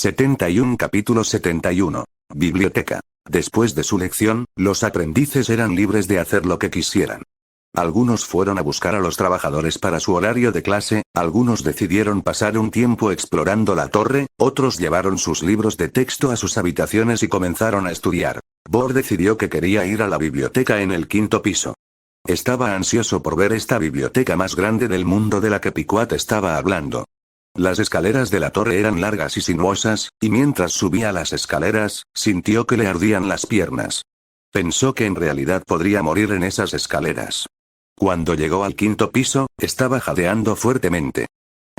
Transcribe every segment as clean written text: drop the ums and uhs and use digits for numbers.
71 Capítulo 71. Biblioteca. Después de su lección, los aprendices eran libres de hacer lo que quisieran. Algunos fueron a buscar a los trabajadores para su horario de clase, algunos decidieron pasar un tiempo explorando la torre, otros llevaron sus libros de texto a sus habitaciones y comenzaron a estudiar. Bohr decidió que quería ir a la biblioteca en el 5º piso. Estaba ansioso por ver esta biblioteca más grande del mundo de la que Piquat estaba hablando. Las escaleras de la torre eran largas y sinuosas, y mientras subía las escaleras, sintió que le ardían las piernas. Pensó que en realidad podría morir en esas escaleras. Cuando llegó al 5º piso, estaba jadeando fuertemente.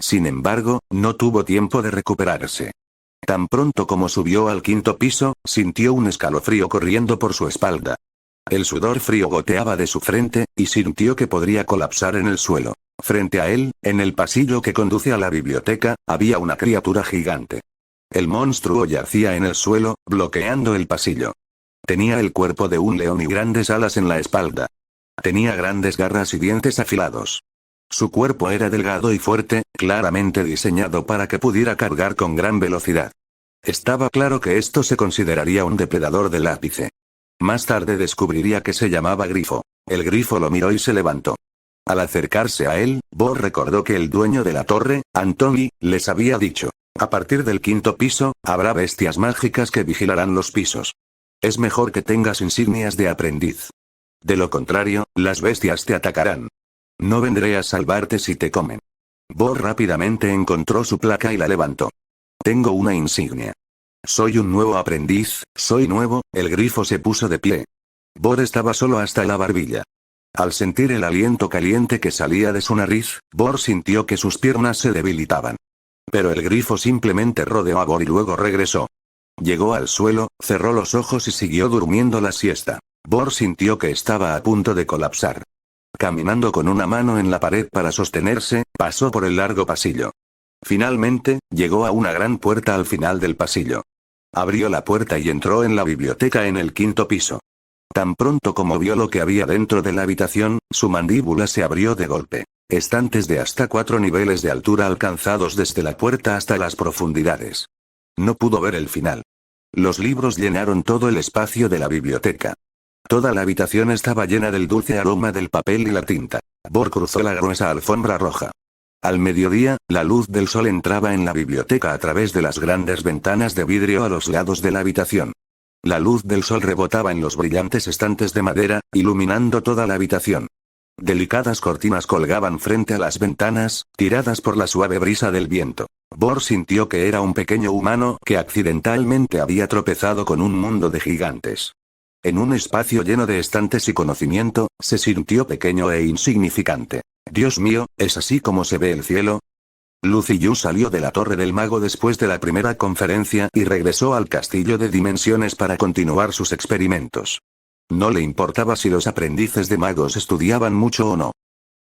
Sin embargo, no tuvo tiempo de recuperarse. Tan pronto como subió al 5º piso, sintió un escalofrío corriendo por su espalda. El sudor frío goteaba de su frente, y sintió que podría colapsar en el suelo. Frente a él, en el pasillo que conduce a la biblioteca, había una criatura gigante. El monstruo yacía en el suelo, bloqueando el pasillo. Tenía el cuerpo de un león y grandes alas en la espalda. Tenía grandes garras y dientes afilados. Su cuerpo era delgado y fuerte, claramente diseñado para que pudiera cargar con gran velocidad. Estaba claro que esto se consideraría un depredador del ápice. Más tarde descubriría que se llamaba grifo. El grifo lo miró y se levantó. Al acercarse a él, Bohr recordó que el dueño de la torre, Antoni, les había dicho: a partir del 5º piso, habrá bestias mágicas que vigilarán los pisos. Es mejor que tengas insignias de aprendiz. De lo contrario, las bestias te atacarán. No vendré a salvarte si te comen. Bohr rápidamente encontró su placa y la levantó. Tengo una insignia. Soy un nuevo aprendiz, soy nuevo. El grifo se puso de pie. Bohr estaba solo hasta la barbilla. Al sentir el aliento caliente que salía de su nariz, Bohr sintió que sus piernas se debilitaban. Pero el grifo simplemente rodeó a Bohr y luego regresó. Llegó al suelo, cerró los ojos y siguió durmiendo la siesta. Bohr sintió que estaba a punto de colapsar. Caminando con una mano en la pared para sostenerse, pasó por el largo pasillo. Finalmente, llegó a una gran puerta al final del pasillo. Abrió la puerta y entró en la biblioteca en el 5º piso. Tan pronto como vio lo que había dentro de la habitación, su mandíbula se abrió de golpe. Estantes de hasta 4 niveles de altura alcanzados desde la puerta hasta las profundidades. No pudo ver el final. Los libros llenaron todo el espacio de la biblioteca. Toda la habitación estaba llena del dulce aroma del papel y la tinta. Bohr cruzó la gruesa alfombra roja. Al mediodía, la luz del sol entraba en la biblioteca a través de las grandes ventanas de vidrio a los lados de la habitación. La luz del sol rebotaba en los brillantes estantes de madera, iluminando toda la habitación. Delicadas cortinas colgaban frente a las ventanas, tiradas por la suave brisa del viento. Bohr sintió que era un pequeño humano que accidentalmente había tropezado con un mundo de gigantes. En un espacio lleno de estantes y conocimiento, se sintió pequeño e insignificante. Dios mío, ¿es así como se ve el cielo? Lucy Yu salió de la Torre del Mago después de la primera conferencia y regresó al castillo de dimensiones para continuar sus experimentos. No le importaba si los aprendices de magos estudiaban mucho o no.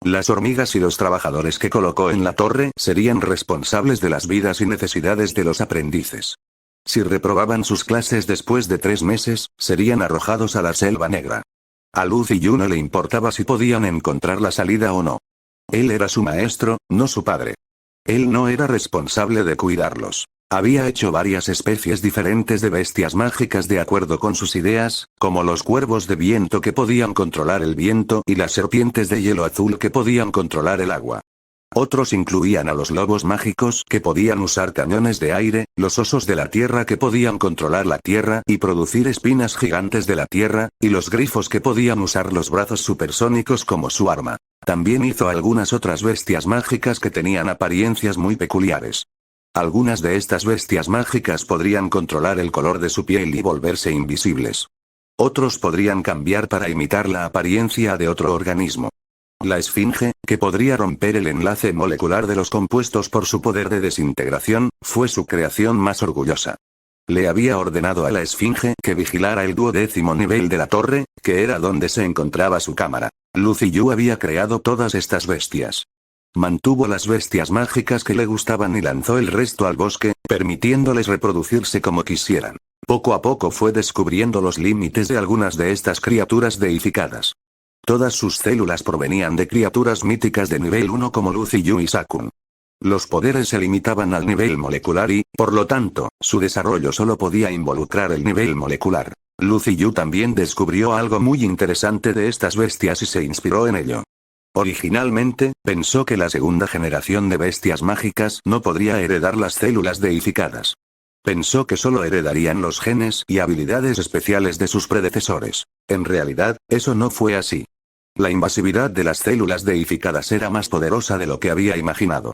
Las hormigas y los trabajadores que colocó en la torre serían responsables de las vidas y necesidades de los aprendices. Si reprobaban sus clases después de 3 meses, serían arrojados a la selva negra. A Lucy Yu no le importaba si podían encontrar la salida o no. Él era su maestro, no su padre. Él no era responsable de cuidarlos. Había hecho varias especies diferentes de bestias mágicas de acuerdo con sus ideas, como los cuervos de viento que podían controlar el viento y las serpientes de hielo azul que podían controlar el agua. Otros incluían a los lobos mágicos que podían usar cañones de aire, los osos de la tierra que podían controlar la tierra y producir espinas gigantes de la tierra, y los grifos que podían usar los brazos supersónicos como su arma. También hizo algunas otras bestias mágicas que tenían apariencias muy peculiares. Algunas de estas bestias mágicas podrían controlar el color de su piel y volverse invisibles. Otros podrían cambiar para imitar la apariencia de otro organismo. La esfinge, que podría romper el enlace molecular de los compuestos por su poder de desintegración, fue su creación más orgullosa. Le había ordenado a la esfinge que vigilara el 12º nivel de la torre, que era donde se encontraba su cámara. Lucy Yu había creado todas estas bestias. Mantuvo las bestias mágicas que le gustaban y lanzó el resto al bosque, permitiéndoles reproducirse como quisieran. Poco a poco fue descubriendo los límites de algunas de estas criaturas deificadas. Todas sus células provenían de criaturas míticas de nivel 1 como Lucy Yu y Sakun. Los poderes se limitaban al nivel molecular y, por lo tanto, su desarrollo solo podía involucrar el nivel molecular. Lucy Yu también descubrió algo muy interesante de estas bestias y se inspiró en ello. Originalmente, pensó que la segunda generación de bestias mágicas no podría heredar las células deificadas. Pensó que solo heredarían los genes y habilidades especiales de sus predecesores. En realidad, eso no fue así. La invasividad de las células deificadas era más poderosa de lo que había imaginado.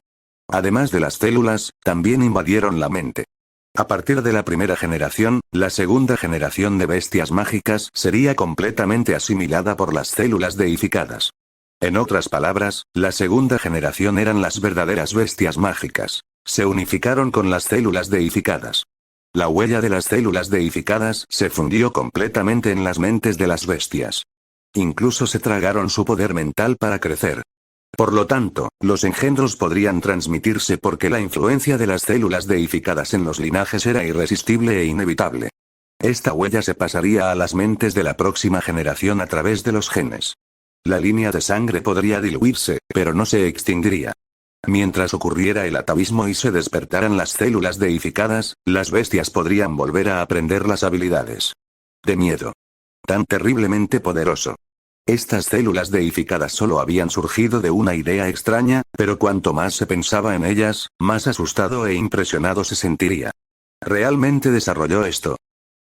Además de las células, también invadieron la mente. A partir de la primera generación, la segunda generación de bestias mágicas sería completamente asimilada por las células deificadas. En otras palabras, la segunda generación eran las verdaderas bestias mágicas. Se unificaron con las células deificadas. La huella de las células deificadas se fundió completamente en las mentes de las bestias. Incluso se tragaron su poder mental para crecer. Por lo tanto, los engendros podrían transmitirse porque la influencia de las células deificadas en los linajes era irresistible e inevitable. Esta huella se pasaría a las mentes de la próxima generación a través de los genes. La línea de sangre podría diluirse, pero no se extinguiría. Mientras ocurriera el atavismo y se despertaran las células deificadas, las bestias podrían volver a aprender las habilidades de miedo. Tan terriblemente poderoso. Estas células deificadas solo habían surgido de una idea extraña, pero cuanto más se pensaba en ellas, más asustado e impresionado se sentiría. Realmente desarrolló esto.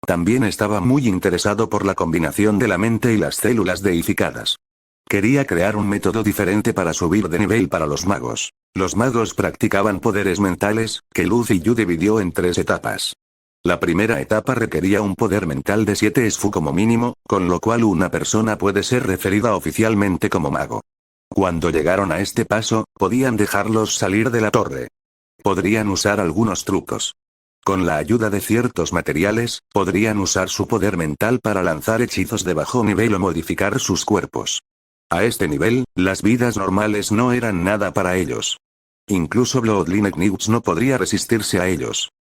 También estaba muy interesado por la combinación de la mente y las células deificadas. Quería crear un método diferente para subir de nivel para los magos. Los magos practicaban poderes mentales, que Lucy Yu dividió en 3 etapas. La primera etapa requería un poder mental de 7 SFU como mínimo, con lo cual una persona puede ser referida oficialmente como mago. Cuando llegaron a este paso, podían dejarlos salir de la torre. Podrían usar algunos trucos. Con la ayuda de ciertos materiales, podrían usar su poder mental para lanzar hechizos de bajo nivel o modificar sus cuerpos. A este nivel, las vidas normales no eran nada para ellos. Incluso Bloodline Newts no podría resistirse a ellos.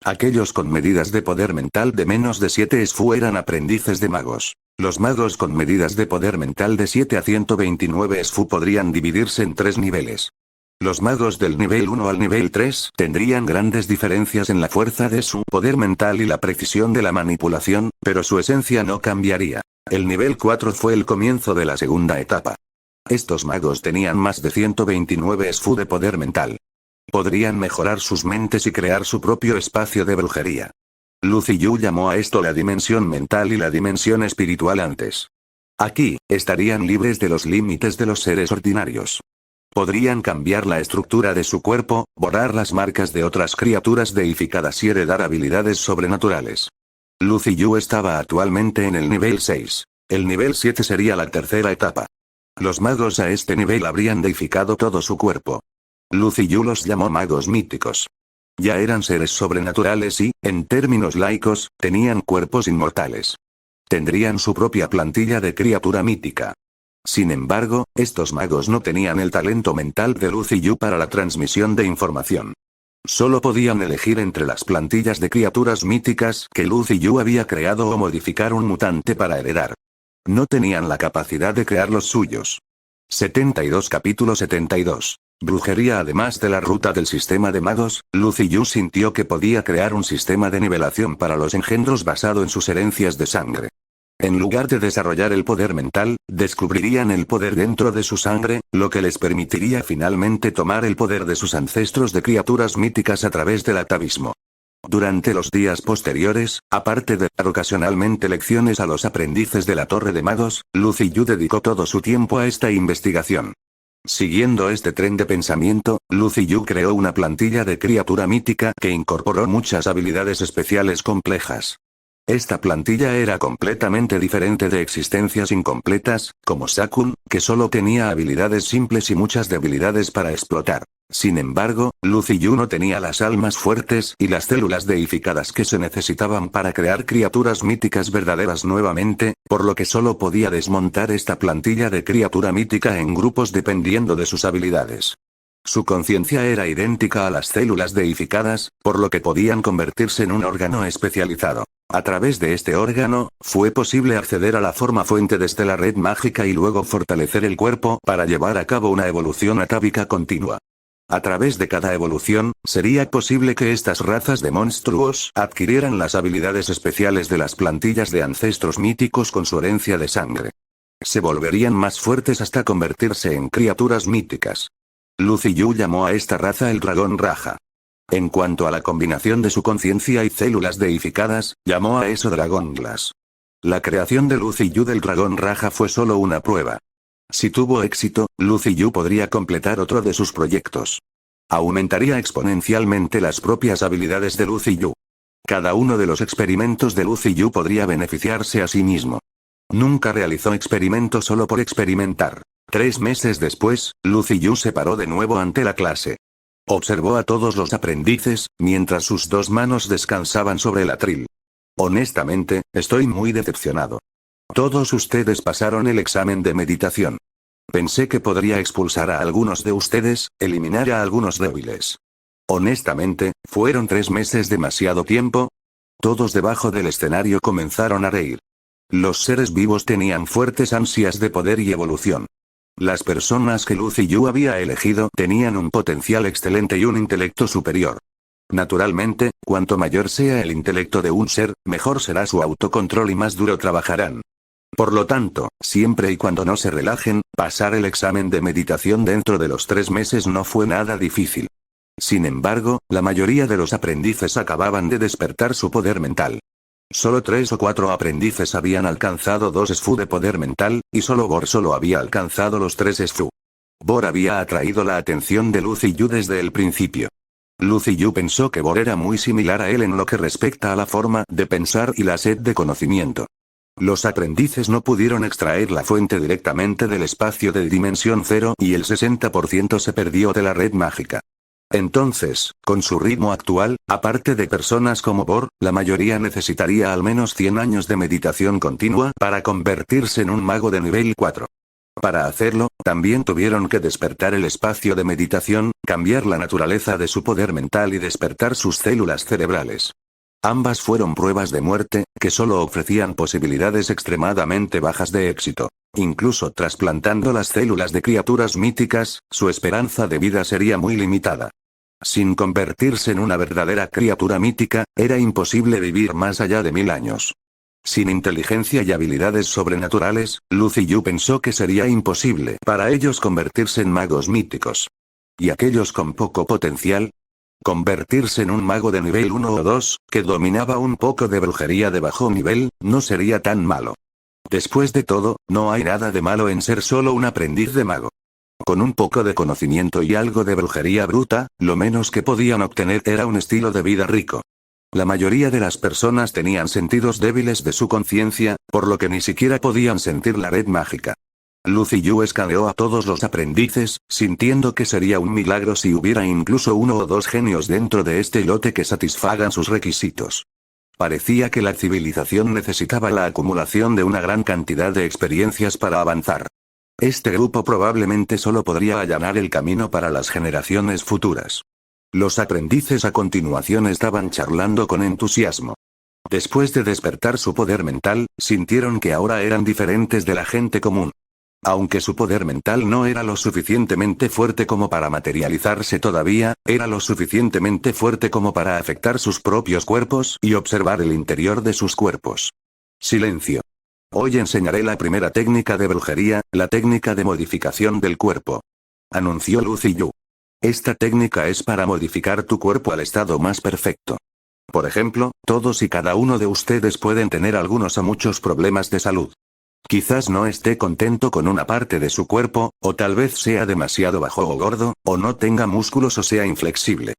Aquellos con medidas de poder mental de menos de 7 SFU eran aprendices de magos. Los magos con medidas de poder mental de 7 a 129 SFU podrían dividirse en 3 niveles. Los magos del nivel 1 al nivel 3 tendrían grandes diferencias en la fuerza de su poder mental y la precisión de la manipulación, pero su esencia no cambiaría. El nivel 4 fue el comienzo de la segunda etapa. Estos magos tenían más de 129 SFU de poder mental. Podrían mejorar sus mentes y crear su propio espacio de brujería. Lucy Yu llamó a esto la dimensión mental y la dimensión espiritual antes. Aquí, estarían libres de los límites de los seres ordinarios. Podrían cambiar la estructura de su cuerpo, borrar las marcas de otras criaturas deificadas y heredar habilidades sobrenaturales. Lucy Yu estaba actualmente en el nivel 6. El nivel 7 sería la tercera etapa. Los magos a este nivel habrían deificado todo su cuerpo. Lucy Yu los llamó magos míticos. Ya eran seres sobrenaturales y, en términos laicos, tenían cuerpos inmortales. Tendrían su propia plantilla de criatura mítica. Sin embargo, estos magos no tenían el talento mental de Lucy Yu para la transmisión de información. Solo podían elegir entre las plantillas de criaturas míticas que Lucy Yu había creado o modificar un mutante para heredar. No tenían la capacidad de crear los suyos. 72 Capítulo 72. Brujería. Además de la ruta del sistema de magos, Lucy Yu sintió que podía crear un sistema de nivelación para los engendros basado en sus herencias de sangre. En lugar de desarrollar el poder mental, descubrirían el poder dentro de su sangre, lo que les permitiría finalmente tomar el poder de sus ancestros de criaturas míticas a través del atavismo. Durante los días posteriores, aparte de dar ocasionalmente lecciones a los aprendices de la Torre de Magos, Lucy Yu dedicó todo su tiempo a esta investigación. Siguiendo este tren de pensamiento, Lucy Yu creó una plantilla de criatura mítica que incorporó muchas habilidades especiales complejas. Esta plantilla era completamente diferente de existencias incompletas, como Sakun, que solo tenía habilidades simples y muchas debilidades para explotar. Sin embargo, Lucy Yu no tenía las almas fuertes y las células deificadas que se necesitaban para crear criaturas míticas verdaderas nuevamente, por lo que solo podía desmontar esta plantilla de criatura mítica en grupos dependiendo de sus habilidades. Su conciencia era idéntica a las células deificadas, por lo que podían convertirse en un órgano especializado. A través de este órgano, fue posible acceder a la forma fuente desde la red mágica y luego fortalecer el cuerpo para llevar a cabo una evolución atávica continua. A través de cada evolución, sería posible que estas razas de monstruos adquirieran las habilidades especiales de las plantillas de ancestros míticos con su herencia de sangre. Se volverían más fuertes hasta convertirse en criaturas míticas. Lucy Yu llamó a esta raza el dragón Raja. En cuanto a la combinación de su conciencia y células deificadas, llamó a eso Dragón Glass. La creación de Lucy Yu del dragón Raja fue solo una prueba. Si tuvo éxito, Lucy Yu podría completar otro de sus proyectos. Aumentaría exponencialmente las propias habilidades de Lucy Yu. Cada uno de los experimentos de Lucy Yu podría beneficiarse a sí mismo. Nunca realizó experimentos solo por experimentar. 3 meses después, Lucy Yu se paró de nuevo ante la clase. Observó a todos los aprendices, mientras sus 2 manos descansaban sobre el atril. Honestamente, estoy muy decepcionado. Todos ustedes pasaron el examen de meditación. Pensé que podría expulsar a algunos de ustedes, eliminar a algunos débiles. Honestamente, ¿fueron 3 meses demasiado tiempo? Todos debajo del escenario comenzaron a reír. Los seres vivos tenían fuertes ansias de poder y evolución. Las personas que Lucy Yu había elegido tenían un potencial excelente y un intelecto superior. Naturalmente, cuanto mayor sea el intelecto de un ser, mejor será su autocontrol y más duro trabajarán. Por lo tanto, siempre y cuando no se relajen, pasar el examen de meditación dentro de los 3 meses no fue nada difícil. Sin embargo, la mayoría de los aprendices acababan de despertar su poder mental. Solo 3 o 4 aprendices habían alcanzado 2 SFU de poder mental, y solo Bor solo había alcanzado los 3 SFU. Bor había atraído la atención de Lucy Yu desde el principio. Lucy Yu pensó que Bor era muy similar a él en lo que respecta a la forma de pensar y la sed de conocimiento. Los aprendices no pudieron extraer la fuente directamente del espacio de dimensión cero y el 60% se perdió de la red mágica. Entonces, con su ritmo actual, aparte de personas como Bor, la mayoría necesitaría al menos 100 años de meditación continua para convertirse en un mago de nivel 4. Para hacerlo, también tuvieron que despertar el espacio de meditación, cambiar la naturaleza de su poder mental y despertar sus células cerebrales. Ambas fueron pruebas de muerte, que solo ofrecían posibilidades extremadamente bajas de éxito. Incluso trasplantando las células de criaturas míticas, su esperanza de vida sería muy limitada. Sin convertirse en una verdadera criatura mítica, era imposible vivir más allá de 1000 años. Sin inteligencia y habilidades sobrenaturales, Lucy Yu pensó que sería imposible para ellos convertirse en magos míticos. ¿Y aquellos con poco potencial? Convertirse en un mago de nivel 1 o 2, que dominaba un poco de brujería de bajo nivel, no sería tan malo. Después de todo, no hay nada de malo en ser solo un aprendiz de mago. Con un poco de conocimiento y algo de brujería bruta, lo menos que podían obtener era un estilo de vida rico. La mayoría de las personas tenían sentidos débiles de su conciencia, por lo que ni siquiera podían sentir la red mágica. Lucy Yu escaneó a todos los aprendices, sintiendo que sería un milagro si hubiera incluso 1 o 2 genios dentro de este lote que satisfagan sus requisitos. Parecía que la civilización necesitaba la acumulación de una gran cantidad de experiencias para avanzar. Este grupo probablemente solo podría allanar el camino para las generaciones futuras. Los aprendices a continuación estaban charlando con entusiasmo. Después de despertar su poder mental, sintieron que ahora eran diferentes de la gente común. Aunque su poder mental no era lo suficientemente fuerte como para materializarse todavía, era lo suficientemente fuerte como para afectar sus propios cuerpos y observar el interior de sus cuerpos. Silencio. Hoy enseñaré la primera técnica de brujería, la técnica de modificación del cuerpo. Anunció Lucy Yu. Esta técnica es para modificar tu cuerpo al estado más perfecto. Por ejemplo, todos y cada uno de ustedes pueden tener algunos o muchos problemas de salud. Quizás no esté contento con una parte de su cuerpo, o tal vez sea demasiado bajo o gordo, o no tenga músculos o sea inflexible.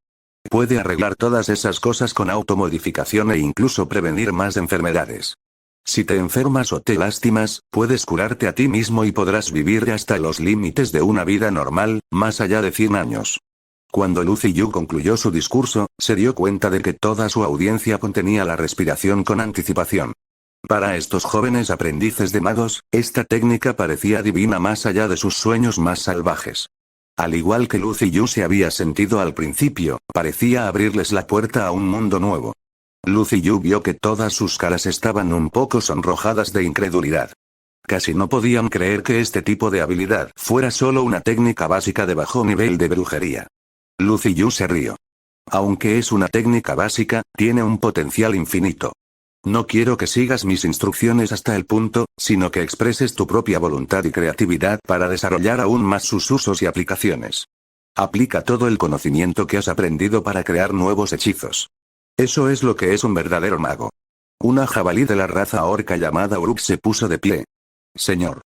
Puede arreglar todas esas cosas con automodificación e incluso prevenir más enfermedades. Si te enfermas o te lastimas, puedes curarte a ti mismo y podrás vivir hasta los límites de una vida normal, más allá de 100 años. Cuando Lucy Yu concluyó su discurso, se dio cuenta de que toda su audiencia contenía la respiración con anticipación. Para estos jóvenes aprendices de magos, esta técnica parecía divina más allá de sus sueños más salvajes. Al igual que Lucy Yu se había sentido al principio, parecía abrirles la puerta a un mundo nuevo. Lucy Yu vio que todas sus caras estaban un poco sonrojadas de incredulidad. Casi no podían creer que este tipo de habilidad fuera solo una técnica básica de bajo nivel de brujería. Lucy Yu se rió. Aunque es una técnica básica, tiene un potencial infinito. No quiero que sigas mis instrucciones hasta el punto, sino que expreses tu propia voluntad y creatividad para desarrollar aún más sus usos y aplicaciones. Aplica todo el conocimiento que has aprendido para crear nuevos hechizos. Eso es lo que es un verdadero mago. Una jabalí de la raza orca llamada Uruk se puso de pie. Señor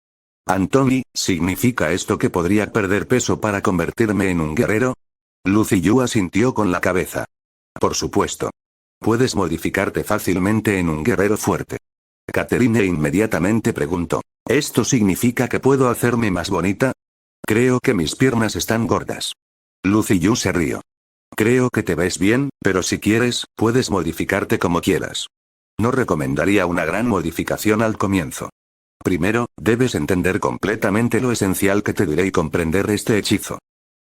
Anthony, ¿significa esto que podría perder peso para convertirme en un guerrero? Lucy Yu asintió con la cabeza. Por supuesto. Puedes modificarte fácilmente en un guerrero fuerte. Catherine inmediatamente preguntó. ¿Esto significa que puedo hacerme más bonita? Creo que mis piernas están gordas. Lucy Yu se rió. Creo que te ves bien, pero si quieres, puedes modificarte como quieras. No recomendaría una gran modificación al comienzo. Primero, debes entender completamente lo esencial que te diré y comprender este hechizo.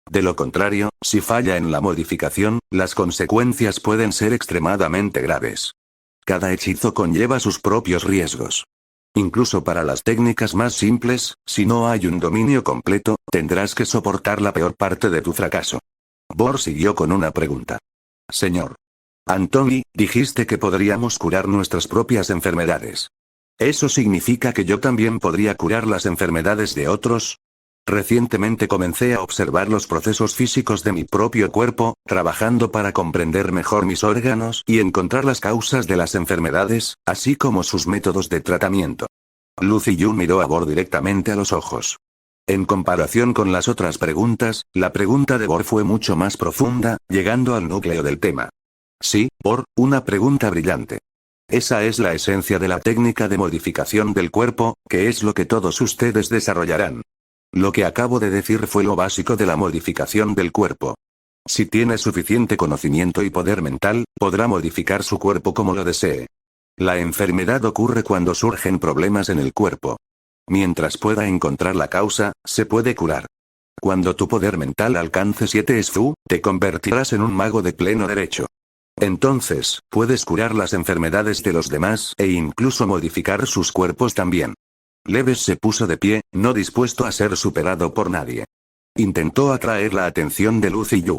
De lo contrario, si falla en la modificación, las consecuencias pueden ser extremadamente graves. Cada hechizo conlleva sus propios riesgos. Incluso para las técnicas más simples, si no hay un dominio completo, tendrás que soportar la peor parte de tu fracaso. Bor siguió con una pregunta. Señor Anthony, dijiste que podríamos curar nuestras propias enfermedades. ¿Eso significa que yo también podría curar las enfermedades de otros? Recientemente comencé a observar los procesos físicos de mi propio cuerpo, trabajando para comprender mejor mis órganos y encontrar las causas de las enfermedades, así como sus métodos de tratamiento. Lucy Yu miró a Bor directamente a los ojos. En comparación con las otras preguntas, la pregunta de Bor fue mucho más profunda, llegando al núcleo del tema. Sí, Bor, una pregunta brillante. Esa es la esencia de la técnica de modificación del cuerpo, que es lo que todos ustedes desarrollarán. Lo que acabo de decir fue lo básico de la modificación del cuerpo. Si tiene suficiente conocimiento y poder mental, podrá modificar su cuerpo como lo desee. La enfermedad ocurre cuando surgen problemas en el cuerpo. Mientras pueda encontrar la causa, se puede curar. Cuando tu poder mental alcance 7 SFU, te convertirás en un mago de pleno derecho. Entonces, puedes curar las enfermedades de los demás e incluso modificar sus cuerpos también. Leves se puso de pie, no dispuesto a ser superado por nadie. Intentó atraer la atención de Lucy Yu.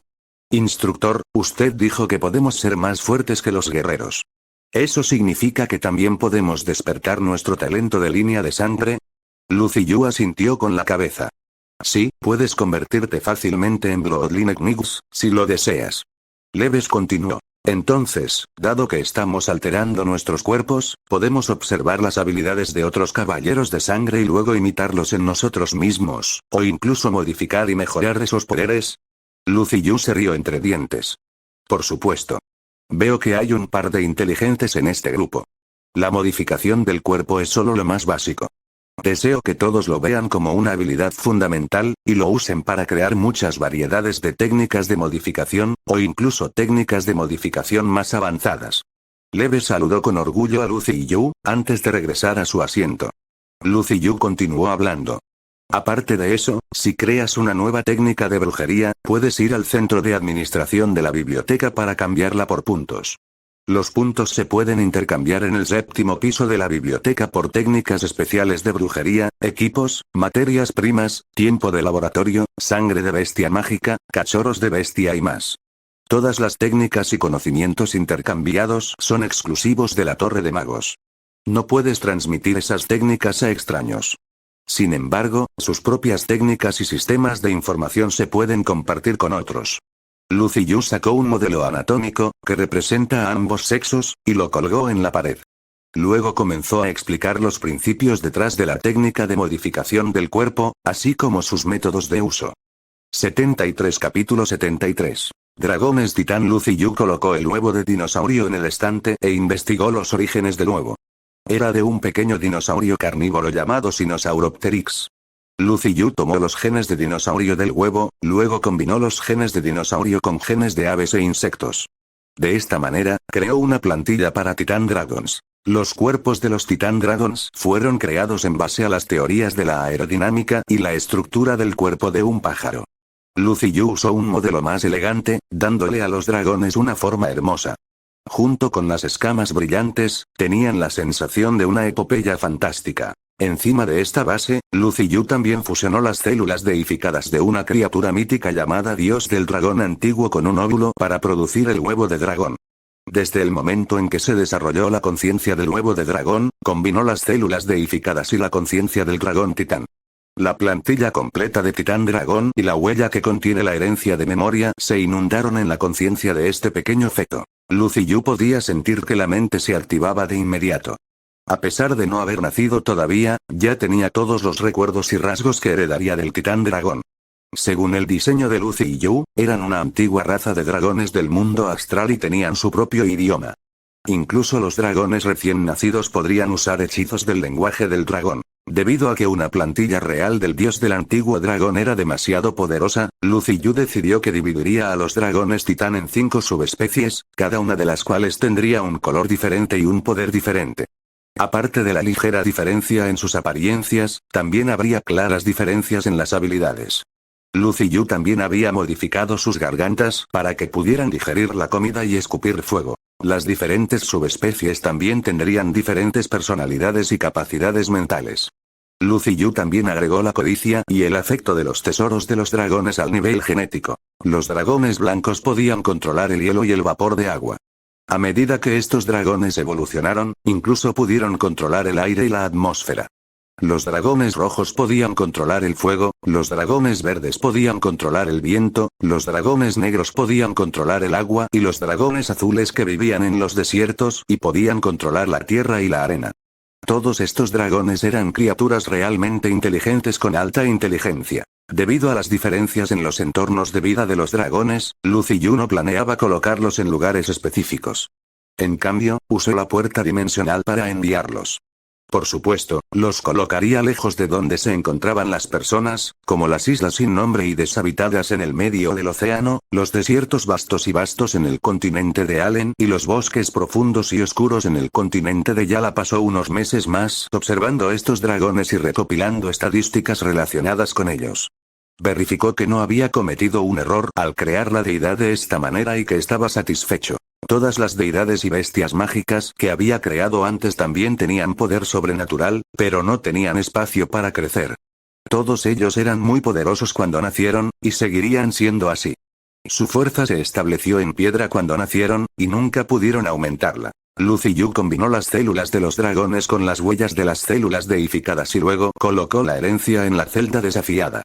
Instructor, usted dijo que podemos ser más fuertes que los guerreros. ¿Eso significa que también podemos despertar nuestro talento de línea de sangre? Lucy Yu asintió con la cabeza. Sí, puedes convertirte fácilmente en Bloodline Nix, si lo deseas. Leves continuó. Entonces, dado que estamos alterando nuestros cuerpos, podemos observar las habilidades de otros caballeros de sangre y luego imitarlos en nosotros mismos, o incluso modificar y mejorar esos poderes. Lucy Yu se rió entre dientes. Por supuesto. Veo que hay un par de inteligentes en este grupo. La modificación del cuerpo es solo lo más básico. Deseo que todos lo vean como una habilidad fundamental, y lo usen para crear muchas variedades de técnicas de modificación, o incluso técnicas de modificación más avanzadas. Leves saludó con orgullo a Lucy Yu, antes de regresar a su asiento. Lucy Yu continuó hablando. Aparte de eso, si creas una nueva técnica de brujería, puedes ir al centro de administración de la biblioteca para cambiarla por puntos. Los puntos se pueden intercambiar en el 7º piso de la biblioteca por técnicas especiales de brujería, equipos, materias primas, tiempo de laboratorio, sangre de bestia mágica, cachorros de bestia y más. Todas las técnicas y conocimientos intercambiados son exclusivos de la Torre de Magos. No puedes transmitir esas técnicas a extraños. Sin embargo, sus propias técnicas y sistemas de información se pueden compartir con otros. Lucy Yu sacó un modelo anatómico, que representa a ambos sexos, y lo colgó en la pared. Luego comenzó a explicar los principios detrás de la técnica de modificación del cuerpo, así como sus métodos de uso. 73 Capítulo 73. Dragones Titán. Lucy Yu colocó el huevo de dinosaurio en el estante e investigó los orígenes del huevo. Era de un pequeño dinosaurio carnívoro llamado Sinosauropteryx. Lucy Yu tomó los genes de dinosaurio del huevo, luego combinó los genes de dinosaurio con genes de aves e insectos. De esta manera, creó una plantilla para Titan Dragons. Los cuerpos de los Titan Dragons fueron creados en base a las teorías de la aerodinámica y la estructura del cuerpo de un pájaro. Lucy Yu usó un modelo más elegante, dándole a los dragones una forma hermosa. Junto con las escamas brillantes, tenían la sensación de una epopeya fantástica. Encima de esta base, Lucy Yu también fusionó las células deificadas de una criatura mítica llamada Dios del Dragón Antiguo con un óvulo para producir el huevo de dragón. Desde el momento en que se desarrolló la conciencia del huevo de dragón, combinó las células deificadas y la conciencia del dragón titán. La plantilla completa de Titán Dragón y la huella que contiene la herencia de memoria se inundaron en la conciencia de este pequeño feto. Lucy Yu podía sentir que la mente se activaba de inmediato. A pesar de no haber nacido todavía, ya tenía todos los recuerdos y rasgos que heredaría del Titán Dragón. Según el diseño de Lucy Yu, eran una antigua raza de dragones del mundo astral y tenían su propio idioma. Incluso los dragones recién nacidos podrían usar hechizos del lenguaje del dragón. Debido a que una plantilla real del dios del antiguo dragón era demasiado poderosa, Lucy Yu decidió que dividiría a los dragones titán en 5 subespecies, cada una de las cuales tendría un color diferente y un poder diferente. Aparte de la ligera diferencia en sus apariencias, también habría claras diferencias en las habilidades. Lucy Yu también había modificado sus gargantas para que pudieran digerir la comida y escupir fuego. Las diferentes subespecies también tendrían diferentes personalidades y capacidades mentales. Lucy Yu también agregó la codicia y el afecto de los tesoros de los dragones al nivel genético. Los dragones blancos podían controlar el hielo y el vapor de agua. A medida que estos dragones evolucionaron, incluso pudieron controlar el aire y la atmósfera. Los dragones rojos podían controlar el fuego, los dragones verdes podían controlar el viento, los dragones negros podían controlar el agua y los dragones azules que vivían en los desiertos y podían controlar la tierra y la arena. Todos estos dragones eran criaturas realmente inteligentes con alta inteligencia. Debido a las diferencias en los entornos de vida de los dragones, Lucy Yu no planeaba colocarlos en lugares específicos. En cambio, usó la puerta dimensional para enviarlos. Por supuesto, los colocaría lejos de donde se encontraban las personas, como las islas sin nombre y deshabitadas en el medio del océano, los desiertos vastos y vastos en el continente de Allen y los bosques profundos y oscuros en el continente de Yala. Pasó unos meses más observando estos dragones y recopilando estadísticas relacionadas con ellos. Verificó que no había cometido un error al crear la deidad de esta manera y que estaba satisfecho. Todas las deidades y bestias mágicas que había creado antes también tenían poder sobrenatural, pero no tenían espacio para crecer. Todos ellos eran muy poderosos cuando nacieron, y seguirían siendo así. Su fuerza se estableció en piedra cuando nacieron, y nunca pudieron aumentarla. Lucy Yu combinó las células de los dragones con las huellas de las células deificadas y luego colocó la herencia en la celda desafiada.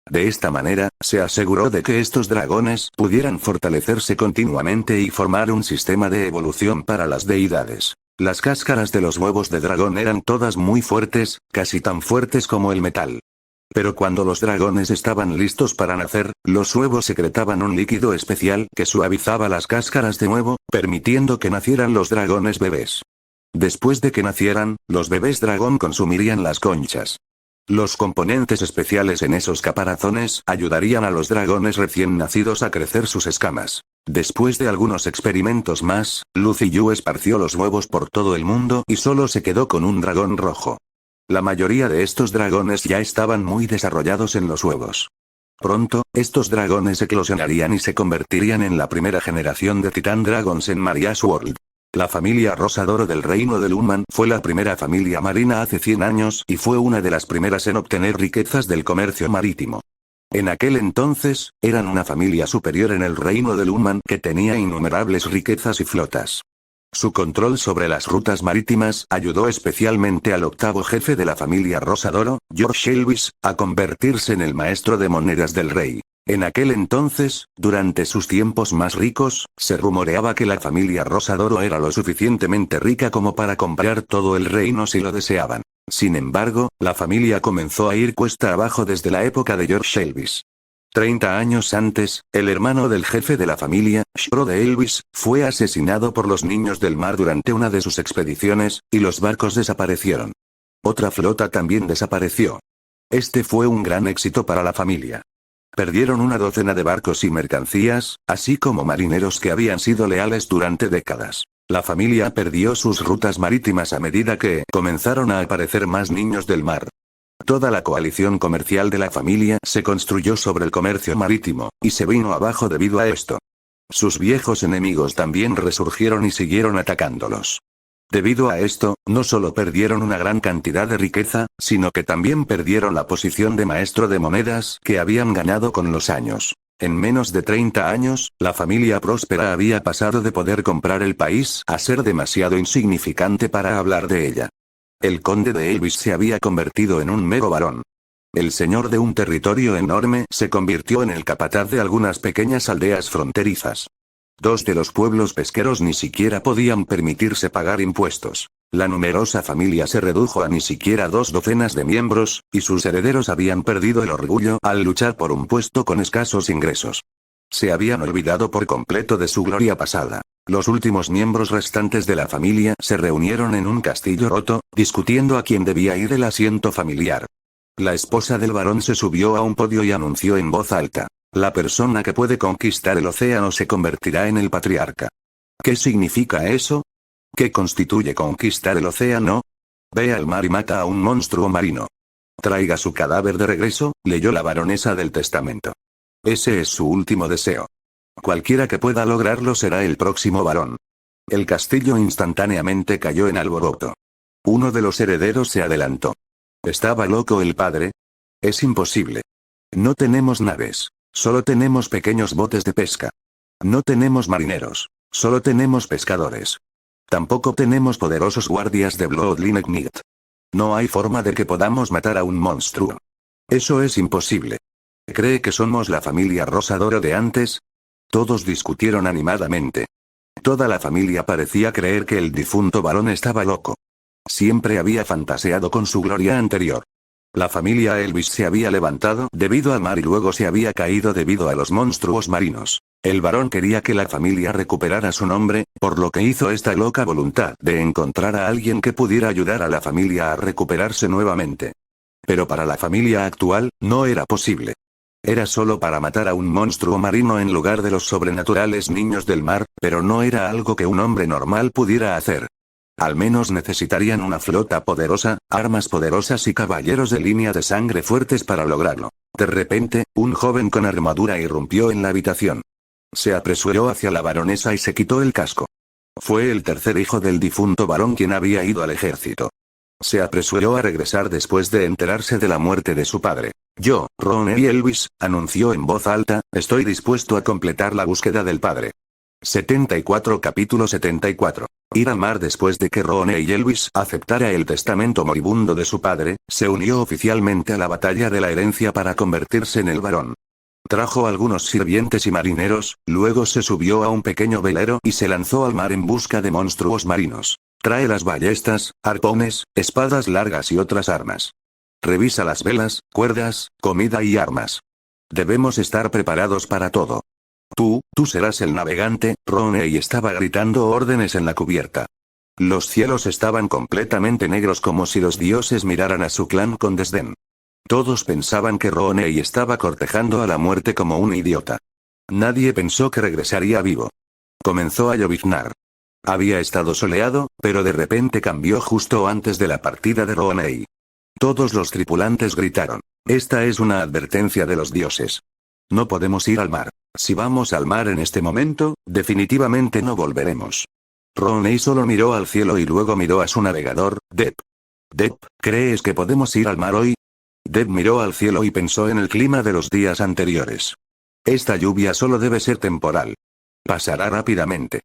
De esta manera, se aseguró de que estos dragones pudieran fortalecerse continuamente y formar un sistema de evolución para las deidades. Las cáscaras de los huevos de dragón eran todas muy fuertes, casi tan fuertes como el metal. Pero cuando los dragones estaban listos para nacer, los huevos secretaban un líquido especial que suavizaba las cáscaras de huevo, permitiendo que nacieran los dragones bebés. Después de que nacieran, los bebés dragón consumirían las conchas. Los componentes especiales en esos caparazones ayudarían a los dragones recién nacidos a crecer sus escamas. Después de algunos experimentos más, Lucy Yu esparció los huevos por todo el mundo y solo se quedó con un dragón rojo. La mayoría de estos dragones ya estaban muy desarrollados en los huevos. Pronto, estos dragones eclosionarían y se convertirían en la primera generación de Titan Dragons en Maria's World. La familia Rosadoro del reino de Lunman fue la primera familia marina hace 100 años y fue una de las primeras en obtener riquezas del comercio marítimo. En aquel entonces, eran una familia superior en el reino de Lunman que tenía innumerables riquezas y flotas. Su control sobre las rutas marítimas ayudó especialmente al octavo jefe de la familia Rosadoro, George Elvis, a convertirse en el maestro de monedas del rey. En aquel entonces, durante sus tiempos más ricos, se rumoreaba que la familia Rosadoro era lo suficientemente rica como para comprar todo el reino si lo deseaban. Sin embargo, la familia comenzó a ir cuesta abajo desde la época de George Elvis. 30 años antes, el hermano del jefe de la familia, Shro de Elvis, fue asesinado por los niños del mar durante una de sus expediciones, y los barcos desaparecieron. Otra flota también desapareció. Este fue un gran éxito para la familia. Perdieron una docena de barcos y mercancías, así como marineros que habían sido leales durante décadas. La familia perdió sus rutas marítimas a medida que comenzaron a aparecer más niños del mar. Toda la coalición comercial de la familia se construyó sobre el comercio marítimo, y se vino abajo debido a esto. Sus viejos enemigos también resurgieron y siguieron atacándolos. Debido a esto, no solo perdieron una gran cantidad de riqueza, sino que también perdieron la posición de maestro de monedas que habían ganado con los años. En menos de 30 años, la familia próspera había pasado de poder comprar el país a ser demasiado insignificante para hablar de ella. El conde de Elvis se había convertido en un mero varón. El señor de un territorio enorme se convirtió en el capataz de algunas pequeñas aldeas fronterizas. 2 de los pueblos pesqueros ni siquiera podían permitirse pagar impuestos. La numerosa familia se redujo a ni siquiera 2 docenas de miembros, y sus herederos habían perdido el orgullo al luchar por un puesto con escasos ingresos. Se habían olvidado por completo de su gloria pasada. Los últimos miembros restantes de la familia se reunieron en un castillo roto, discutiendo a quién debía ir el asiento familiar. La esposa del varón se subió a un podio y anunció en voz alta: la persona que puede conquistar el océano se convertirá en el patriarca. ¿Qué significa eso? ¿Qué constituye conquistar el océano? Ve al mar y mata a un monstruo marino. Traiga su cadáver de regreso, leyó la baronesa del testamento. Ese es su último deseo. Cualquiera que pueda lograrlo será el próximo varón. El castillo instantáneamente cayó en alboroto. Uno de los herederos se adelantó. ¿Estaba loco el padre? Es imposible. No tenemos naves. Solo tenemos pequeños botes de pesca. No tenemos marineros. Solo tenemos pescadores. Tampoco tenemos poderosos guardias de Bloodline. No hay forma de que podamos matar a un monstruo. Eso es imposible. ¿Cree que somos la familia Rosadoro de antes? Todos discutieron animadamente. Toda la familia parecía creer que el difunto varón estaba loco. Siempre había fantaseado con su gloria anterior. La familia Elvis se había levantado debido al mar y luego se había caído debido a los monstruos marinos. El varón quería que la familia recuperara su nombre, por lo que hizo esta loca voluntad de encontrar a alguien que pudiera ayudar a la familia a recuperarse nuevamente. Pero para la familia actual, no era posible. Era solo para matar a un monstruo marino en lugar de los sobrenaturales niños del mar, pero no era algo que un hombre normal pudiera hacer. Al menos necesitarían una flota poderosa, armas poderosas y caballeros de línea de sangre fuertes para lograrlo. De repente, un joven con armadura irrumpió en la habitación. Se apresuró hacia la baronesa y se quitó el casco. Fue el tercer hijo del difunto varón quien había ido al ejército. Se apresuró a regresar después de enterarse de la muerte de su padre. Yo, Ronnie Elvis, anunció en voz alta, estoy dispuesto a completar la búsqueda del padre. 74 Capítulo 74. Ir al mar. Después de que Ronnie Elvis aceptara el testamento moribundo de su padre, se unió oficialmente a la batalla de la herencia para convertirse en el varón. Trajo algunos sirvientes y marineros, luego se subió a un pequeño velero y se lanzó al mar en busca de monstruos marinos. Trae las ballestas, arpones, espadas largas y otras armas. Revisa las velas, cuerdas, comida y armas. Debemos estar preparados para todo. Tú serás el navegante. Ronnie estaba gritando órdenes en la cubierta. Los cielos estaban completamente negros como si los dioses miraran a su clan con desdén. Todos pensaban que Ronnie estaba cortejando a la muerte como un idiota. Nadie pensó que regresaría vivo. Comenzó a lloviznar. Había estado soleado, pero de repente cambió justo antes de la partida de Ronnie. Todos los tripulantes gritaron. Esta es una advertencia de los dioses. No podemos ir al mar. Si vamos al mar en este momento, definitivamente no volveremos. Ronnie solo miró al cielo y luego miró a su navegador, Deb. Deb, ¿crees que podemos ir al mar hoy? Deb miró al cielo y pensó en el clima de los días anteriores. Esta lluvia solo debe ser temporal. Pasará rápidamente.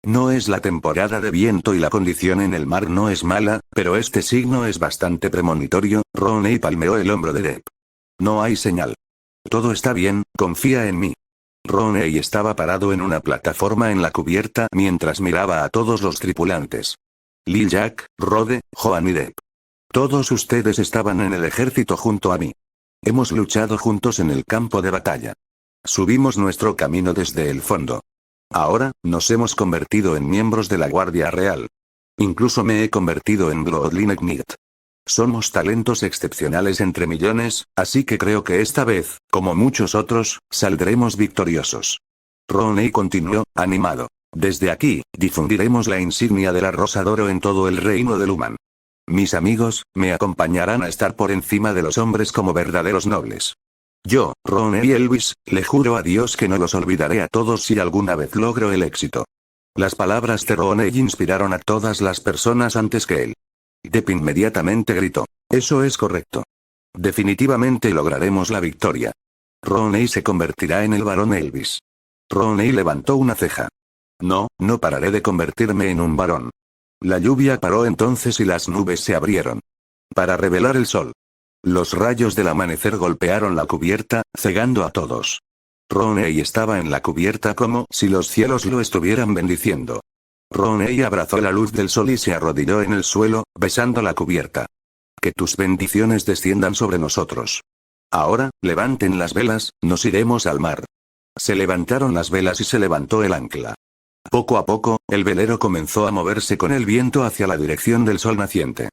No es la temporada de viento y la condición en el mar no es mala, pero este signo es bastante premonitorio. Ronnie palmeó el hombro de Deb. No hay señal. Todo está bien, confía en mí. Ronnie estaba parado en una plataforma en la cubierta mientras miraba a todos los tripulantes. Lil Jack, Rode, Joan y Deb. Todos ustedes estaban en el ejército junto a mí. Hemos luchado juntos en el campo de batalla. Subimos nuestro camino desde el fondo. Ahora, nos hemos convertido en miembros de la Guardia Real. Incluso me he convertido en Bloodline Ignite. Somos talentos excepcionales entre millones, así que creo que esta vez, como muchos otros, saldremos victoriosos. Ronnie continuó, animado. Desde aquí, difundiremos la insignia de la Rosadoro en todo el reino de Luman. Mis amigos, me acompañarán a estar por encima de los hombres como verdaderos nobles. Yo, Ronnie Elvis, le juro a Dios que no los olvidaré a todos si alguna vez logro el éxito. Las palabras de Rooney inspiraron a todas las personas antes que él. Depp inmediatamente gritó. Eso es correcto. Definitivamente lograremos la victoria. Rooney se convertirá en el varón Elvis. Rooney levantó una ceja. No, no pararé de convertirme en un varón. La lluvia paró entonces y las nubes se abrieron para revelar el sol. Los rayos del amanecer golpearon la cubierta, cegando a todos. Rooney estaba en la cubierta como si los cielos lo estuvieran bendiciendo. Rooney abrazó la luz del sol y se arrodilló en el suelo, besando la cubierta. Que tus bendiciones desciendan sobre nosotros. Ahora, levanten las velas, nos iremos al mar. Se levantaron las velas y se levantó el ancla. Poco a poco, el velero comenzó a moverse con el viento hacia la dirección del sol naciente.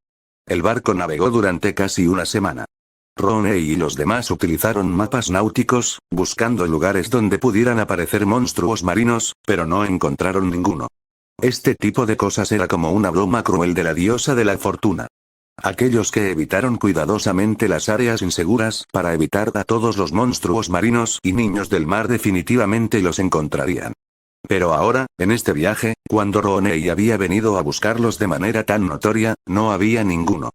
El barco navegó durante casi una semana. Rooney y los demás utilizaron mapas náuticos, buscando lugares donde pudieran aparecer monstruos marinos, pero no encontraron ninguno. Este tipo de cosas era como una broma cruel de la diosa de la fortuna. Aquellos que evitaron cuidadosamente las áreas inseguras para evitar a todos los monstruos marinos y niños del mar definitivamente los encontrarían. Pero ahora, en este viaje, cuando Rooney había venido a buscarlos de manera tan notoria, no había ninguno.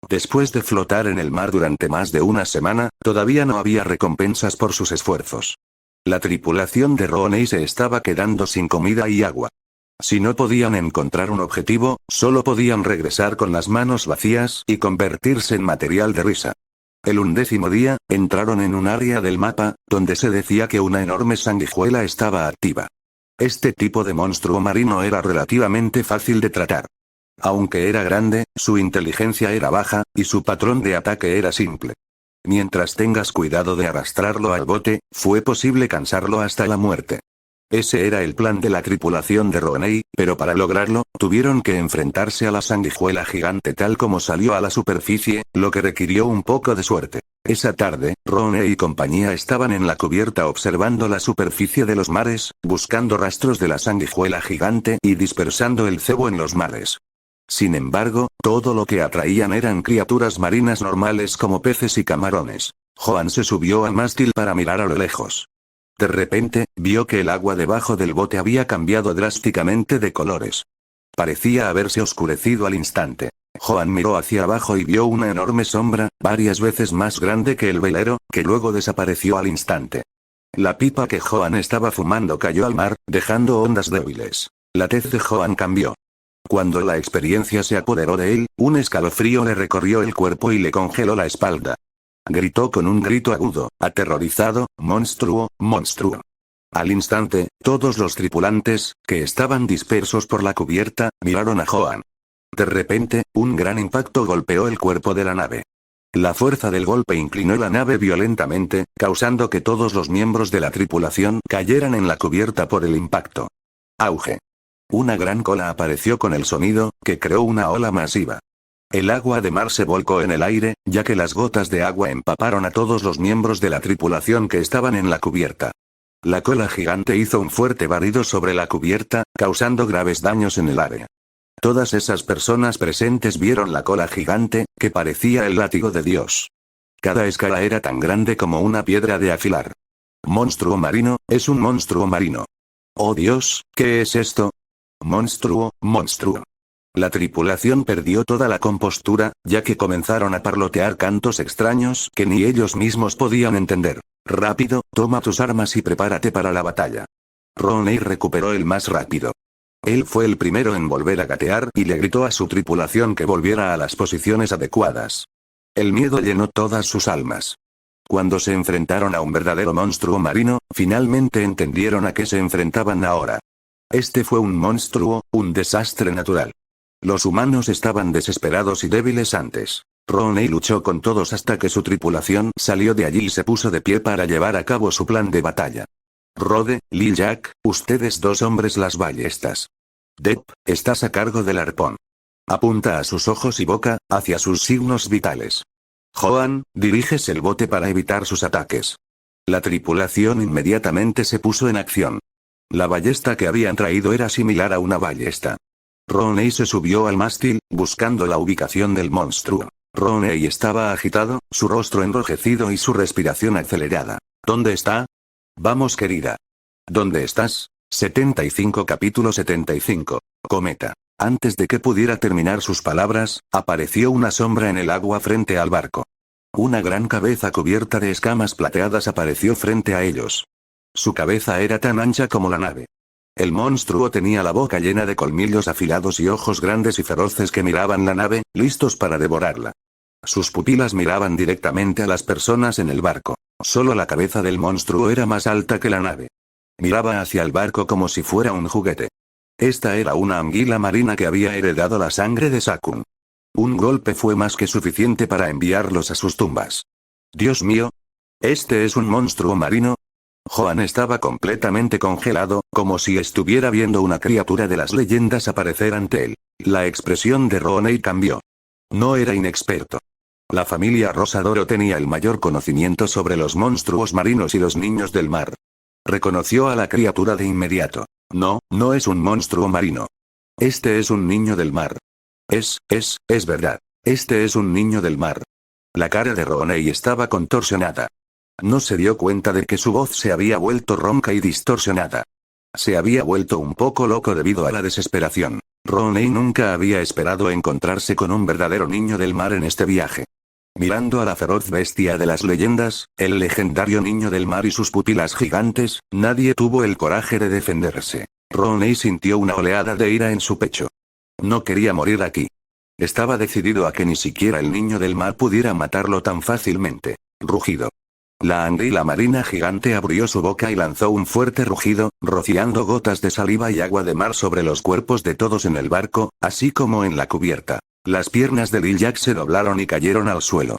Después de flotar en el mar durante más de una semana, todavía no había recompensas por sus esfuerzos. La tripulación de Rooney se estaba quedando sin comida y agua. Si no podían encontrar un objetivo, solo podían regresar con las manos vacías y convertirse en material de risa. El 11º día, entraron en un área del mapa, donde se decía que una enorme sanguijuela estaba activa. Este tipo de monstruo marino era relativamente fácil de tratar. Aunque era grande, su inteligencia era baja, y su patrón de ataque era simple. Mientras tengas cuidado de arrastrarlo al bote, fue posible cansarlo hasta la muerte. Ese era el plan de la tripulación de Rooney, pero para lograrlo, tuvieron que enfrentarse a la sanguijuela gigante tal como salió a la superficie, lo que requirió un poco de suerte. Esa tarde, Rooney y compañía estaban en la cubierta observando la superficie de los mares, buscando rastros de la sanguijuela gigante y dispersando el cebo en los mares. Sin embargo, todo lo que atraían eran criaturas marinas normales como peces y camarones. Joan se subió al mástil para mirar a lo lejos. De repente, vio que el agua debajo del bote había cambiado drásticamente de colores. Parecía haberse oscurecido al instante. Joan miró hacia abajo y vio una enorme sombra, varias veces más grande que el velero, que luego desapareció al instante. La pipa que Joan estaba fumando cayó al mar, dejando ondas débiles. La tez de Joan cambió. Cuando la experiencia se apoderó de él, un escalofrío le recorrió el cuerpo y le congeló la espalda. Gritó con un grito agudo, aterrorizado, monstruo, monstruo. Al instante, todos los tripulantes, que estaban dispersos por la cubierta, miraron a Joan. De repente, un gran impacto golpeó el cuerpo de la nave. La fuerza del golpe inclinó la nave violentamente, causando que todos los miembros de la tripulación cayeran en la cubierta por el impacto. Auge. Una gran cola apareció con el sonido, que creó una ola masiva. El agua de mar se volcó en el aire, ya que las gotas de agua empaparon a todos los miembros de la tripulación que estaban en la cubierta. La cola gigante hizo un fuerte barrido sobre la cubierta, causando graves daños en el área. Todas esas personas presentes vieron la cola gigante, que parecía el látigo de Dios. Cada escala era tan grande como una piedra de afilar. Monstruo marino, es un monstruo marino. ¡Oh Dios, qué es esto! Monstruo, monstruo. La tripulación perdió toda la compostura, ya que comenzaron a parlotear cantos extraños que ni ellos mismos podían entender. Rápido, toma tus armas y prepárate para la batalla. Rooney recuperó el más rápido. Él fue el primero en volver a gatear y le gritó a su tripulación que volviera a las posiciones adecuadas. El miedo llenó todas sus almas. Cuando se enfrentaron a un verdadero monstruo marino, finalmente entendieron a qué se enfrentaban ahora. Este fue un monstruo, un desastre natural. Los humanos estaban desesperados y débiles antes. Rooney luchó con todos hasta que su tripulación salió de allí y se puso de pie para llevar a cabo su plan de batalla. Rode, Lee, Jack, ustedes dos hombres las ballestas. Depp, estás a cargo del arpón. Apunta a sus ojos y boca, hacia sus signos vitales. Joan, diriges el bote para evitar sus ataques. La tripulación inmediatamente se puso en acción. La ballesta que habían traído era similar a una ballesta. Rooney se subió al mástil, buscando la ubicación del monstruo. Rooney estaba agitado, su rostro enrojecido y su respiración acelerada. ¿Dónde está? Vamos, querida. ¿Dónde estás? 75 Capítulo 75. Cometa. Antes de que pudiera terminar sus palabras, apareció una sombra en el agua frente al barco. Una gran cabeza cubierta de escamas plateadas apareció frente a ellos. Su cabeza era tan ancha como la nave. El monstruo tenía la boca llena de colmillos afilados y ojos grandes y feroces que miraban la nave, listos para devorarla. Sus pupilas miraban directamente a las personas en el barco. Solo la cabeza del monstruo era más alta que la nave. Miraba hacia el barco como si fuera un juguete. Esta era una anguila marina que había heredado la sangre de Sakun. Un golpe fue más que suficiente para enviarlos a sus tumbas. Dios mío. ¿Este es un monstruo marino? Joan estaba completamente congelado, como si estuviera viendo una criatura de las leyendas aparecer ante él. La expresión de Rooney cambió. No era inexperto. La familia Rosadoro tenía el mayor conocimiento sobre los monstruos marinos y los niños del mar. Reconoció a la criatura de inmediato. No, no es un monstruo marino. Este es un niño del mar. Es verdad. Este es un niño del mar. La cara de Rooney estaba contorsionada. No se dio cuenta de que su voz se había vuelto ronca y distorsionada. Se había vuelto un poco loco debido a la desesperación. Rooney nunca había esperado encontrarse con un verdadero niño del mar en este viaje. Mirando a la feroz bestia de las leyendas, el legendario niño del mar y sus pupilas gigantes, nadie tuvo el coraje de defenderse. Rooney sintió una oleada de ira en su pecho. No quería morir aquí. Estaba decidido a que ni siquiera el niño del mar pudiera matarlo tan fácilmente. Rugido. La anguila marina gigante abrió su boca y lanzó un fuerte rugido, rociando gotas de saliva y agua de mar sobre los cuerpos de todos en el barco, así como en la cubierta. Las piernas de Lil Jack se doblaron y cayeron al suelo.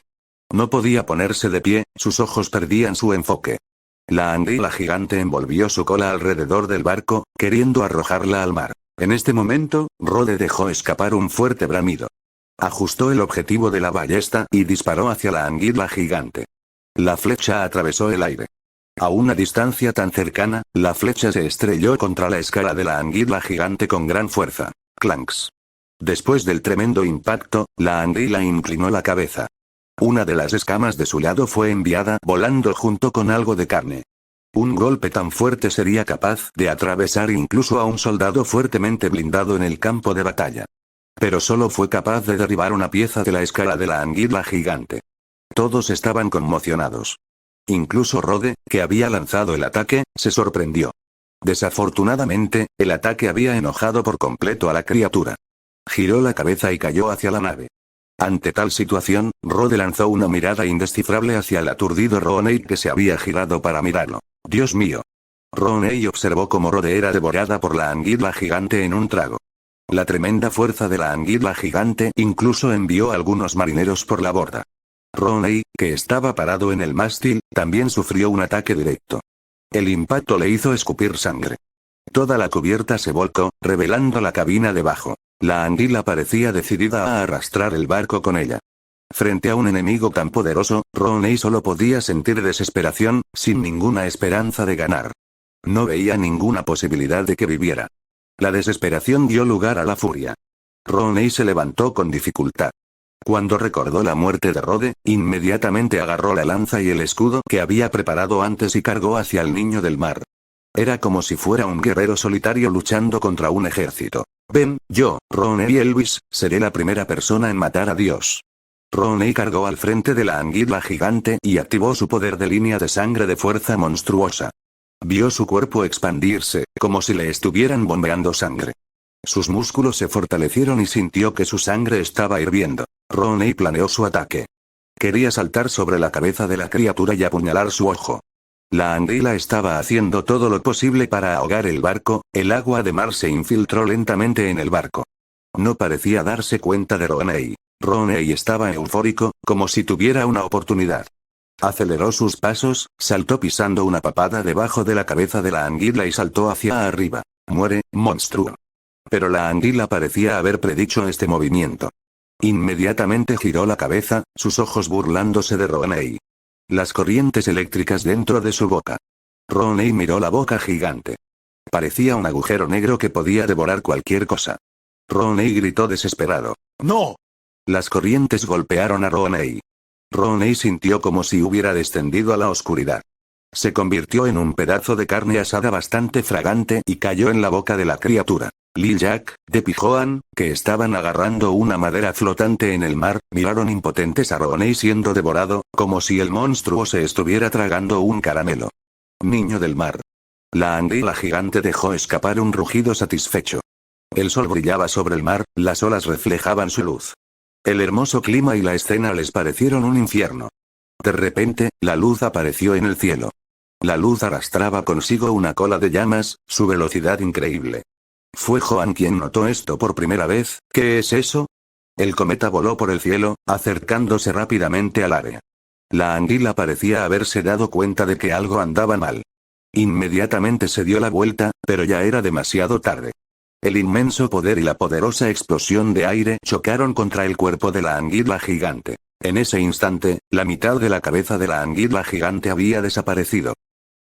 No podía ponerse de pie, sus ojos perdían su enfoque. La anguila gigante envolvió su cola alrededor del barco, queriendo arrojarla al mar. En este momento, Rode dejó escapar un fuerte bramido. Ajustó el objetivo de la ballesta y disparó hacia la anguila gigante. La flecha atravesó el aire. A una distancia tan cercana, la flecha se estrelló contra la escala de la anguila gigante con gran fuerza. Clanks. Después del tremendo impacto, la anguila inclinó la cabeza. Una de las escamas de su lado fue enviada volando junto con algo de carne. Un golpe tan fuerte sería capaz de atravesar incluso a un soldado fuertemente blindado en el campo de batalla. Pero solo fue capaz de derribar una pieza de la escala de la anguila gigante. Todos estaban conmocionados. Incluso Rode, que había lanzado el ataque, se sorprendió. Desafortunadamente, el ataque había enojado por completo a la criatura. Giró la cabeza y cayó hacia la nave. Ante tal situación, Rode lanzó una mirada indescifrable hacia el aturdido Rooney que se había girado para mirarlo. ¡Dios mío! Rooney observó cómo Rode era devorada por la anguila gigante en un trago. La tremenda fuerza de la anguila gigante incluso envió a algunos marineros por la borda. Rooney, que estaba parado en el mástil, también sufrió un ataque directo. El impacto le hizo escupir sangre. Toda la cubierta se volcó, revelando la cabina debajo. La anguila parecía decidida a arrastrar el barco con ella. Frente a un enemigo tan poderoso, Rooney solo podía sentir desesperación, sin ninguna esperanza de ganar. No veía ninguna posibilidad de que viviera. La desesperación dio lugar a la furia. Rooney se levantó con dificultad. Cuando recordó la muerte de Rode, inmediatamente agarró la lanza y el escudo que había preparado antes y cargó hacia el niño del mar. Era como si fuera un guerrero solitario luchando contra un ejército. Ven, yo, Rooney Elvis, seré la primera persona en matar a Dios. Rooney cargó al frente de la anguila gigante y activó su poder de línea de sangre de fuerza monstruosa. Vio su cuerpo expandirse, como si le estuvieran bombeando sangre. Sus músculos se fortalecieron y sintió que su sangre estaba hirviendo. Rooney planeó su ataque. Quería saltar sobre la cabeza de la criatura y apuñalar su ojo. La anguila estaba haciendo todo lo posible para ahogar el barco, el agua de mar se infiltró lentamente en el barco. No parecía darse cuenta de Rooney. Rooney estaba eufórico, como si tuviera una oportunidad. Aceleró sus pasos, saltó pisando una papada debajo de la cabeza de la anguila y saltó hacia arriba. Muere, monstruo. Pero la anguila parecía haber predicho este movimiento. Inmediatamente giró la cabeza, sus ojos burlándose de Rooney. Las corrientes eléctricas dentro de su boca. Rooney miró la boca gigante. Parecía un agujero negro que podía devorar cualquier cosa. Rooney gritó desesperado. ¡No! Las corrientes golpearon a Rooney. Rooney sintió como si hubiera descendido a la oscuridad. Se convirtió en un pedazo de carne asada bastante fragante y cayó en la boca de la criatura. Lil Jack, Depp y Joan, que estaban agarrando una madera flotante en el mar, miraron impotentes a Rooney siendo devorado, como si el monstruo se estuviera tragando un caramelo. Niño del mar. La anguila gigante dejó escapar un rugido satisfecho. El sol brillaba sobre el mar, las olas reflejaban su luz. El hermoso clima y la escena les parecieron un infierno. De repente, la luz apareció en el cielo. La luz arrastraba consigo una cola de llamas, su velocidad increíble. Fue Joan quien notó esto por primera vez. ¿Qué es eso? El cometa voló por el cielo, acercándose rápidamente al área. La anguila parecía haberse dado cuenta de que algo andaba mal. Inmediatamente se dio la vuelta, pero ya era demasiado tarde. El inmenso poder y la poderosa explosión de aire chocaron contra el cuerpo de la anguila gigante. En ese instante, la mitad de la cabeza de la anguila gigante había desaparecido.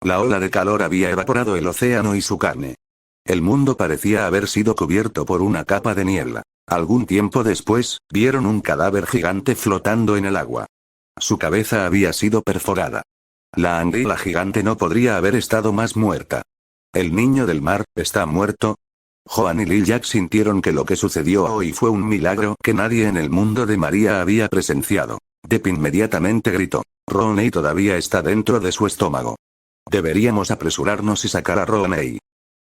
La ola de calor había evaporado el océano y su carne. El mundo parecía haber sido cubierto por una capa de niebla. Algún tiempo después, vieron un cadáver gigante flotando en el agua. Su cabeza había sido perforada. La anguila gigante no podría haber estado más muerta. ¿El niño del mar está muerto? Joan y Lil Jack sintieron que lo que sucedió hoy fue un milagro que nadie en el mundo de María había presenciado. Depp inmediatamente gritó. Rooney todavía está dentro de su estómago. Deberíamos apresurarnos y sacar a Rooney.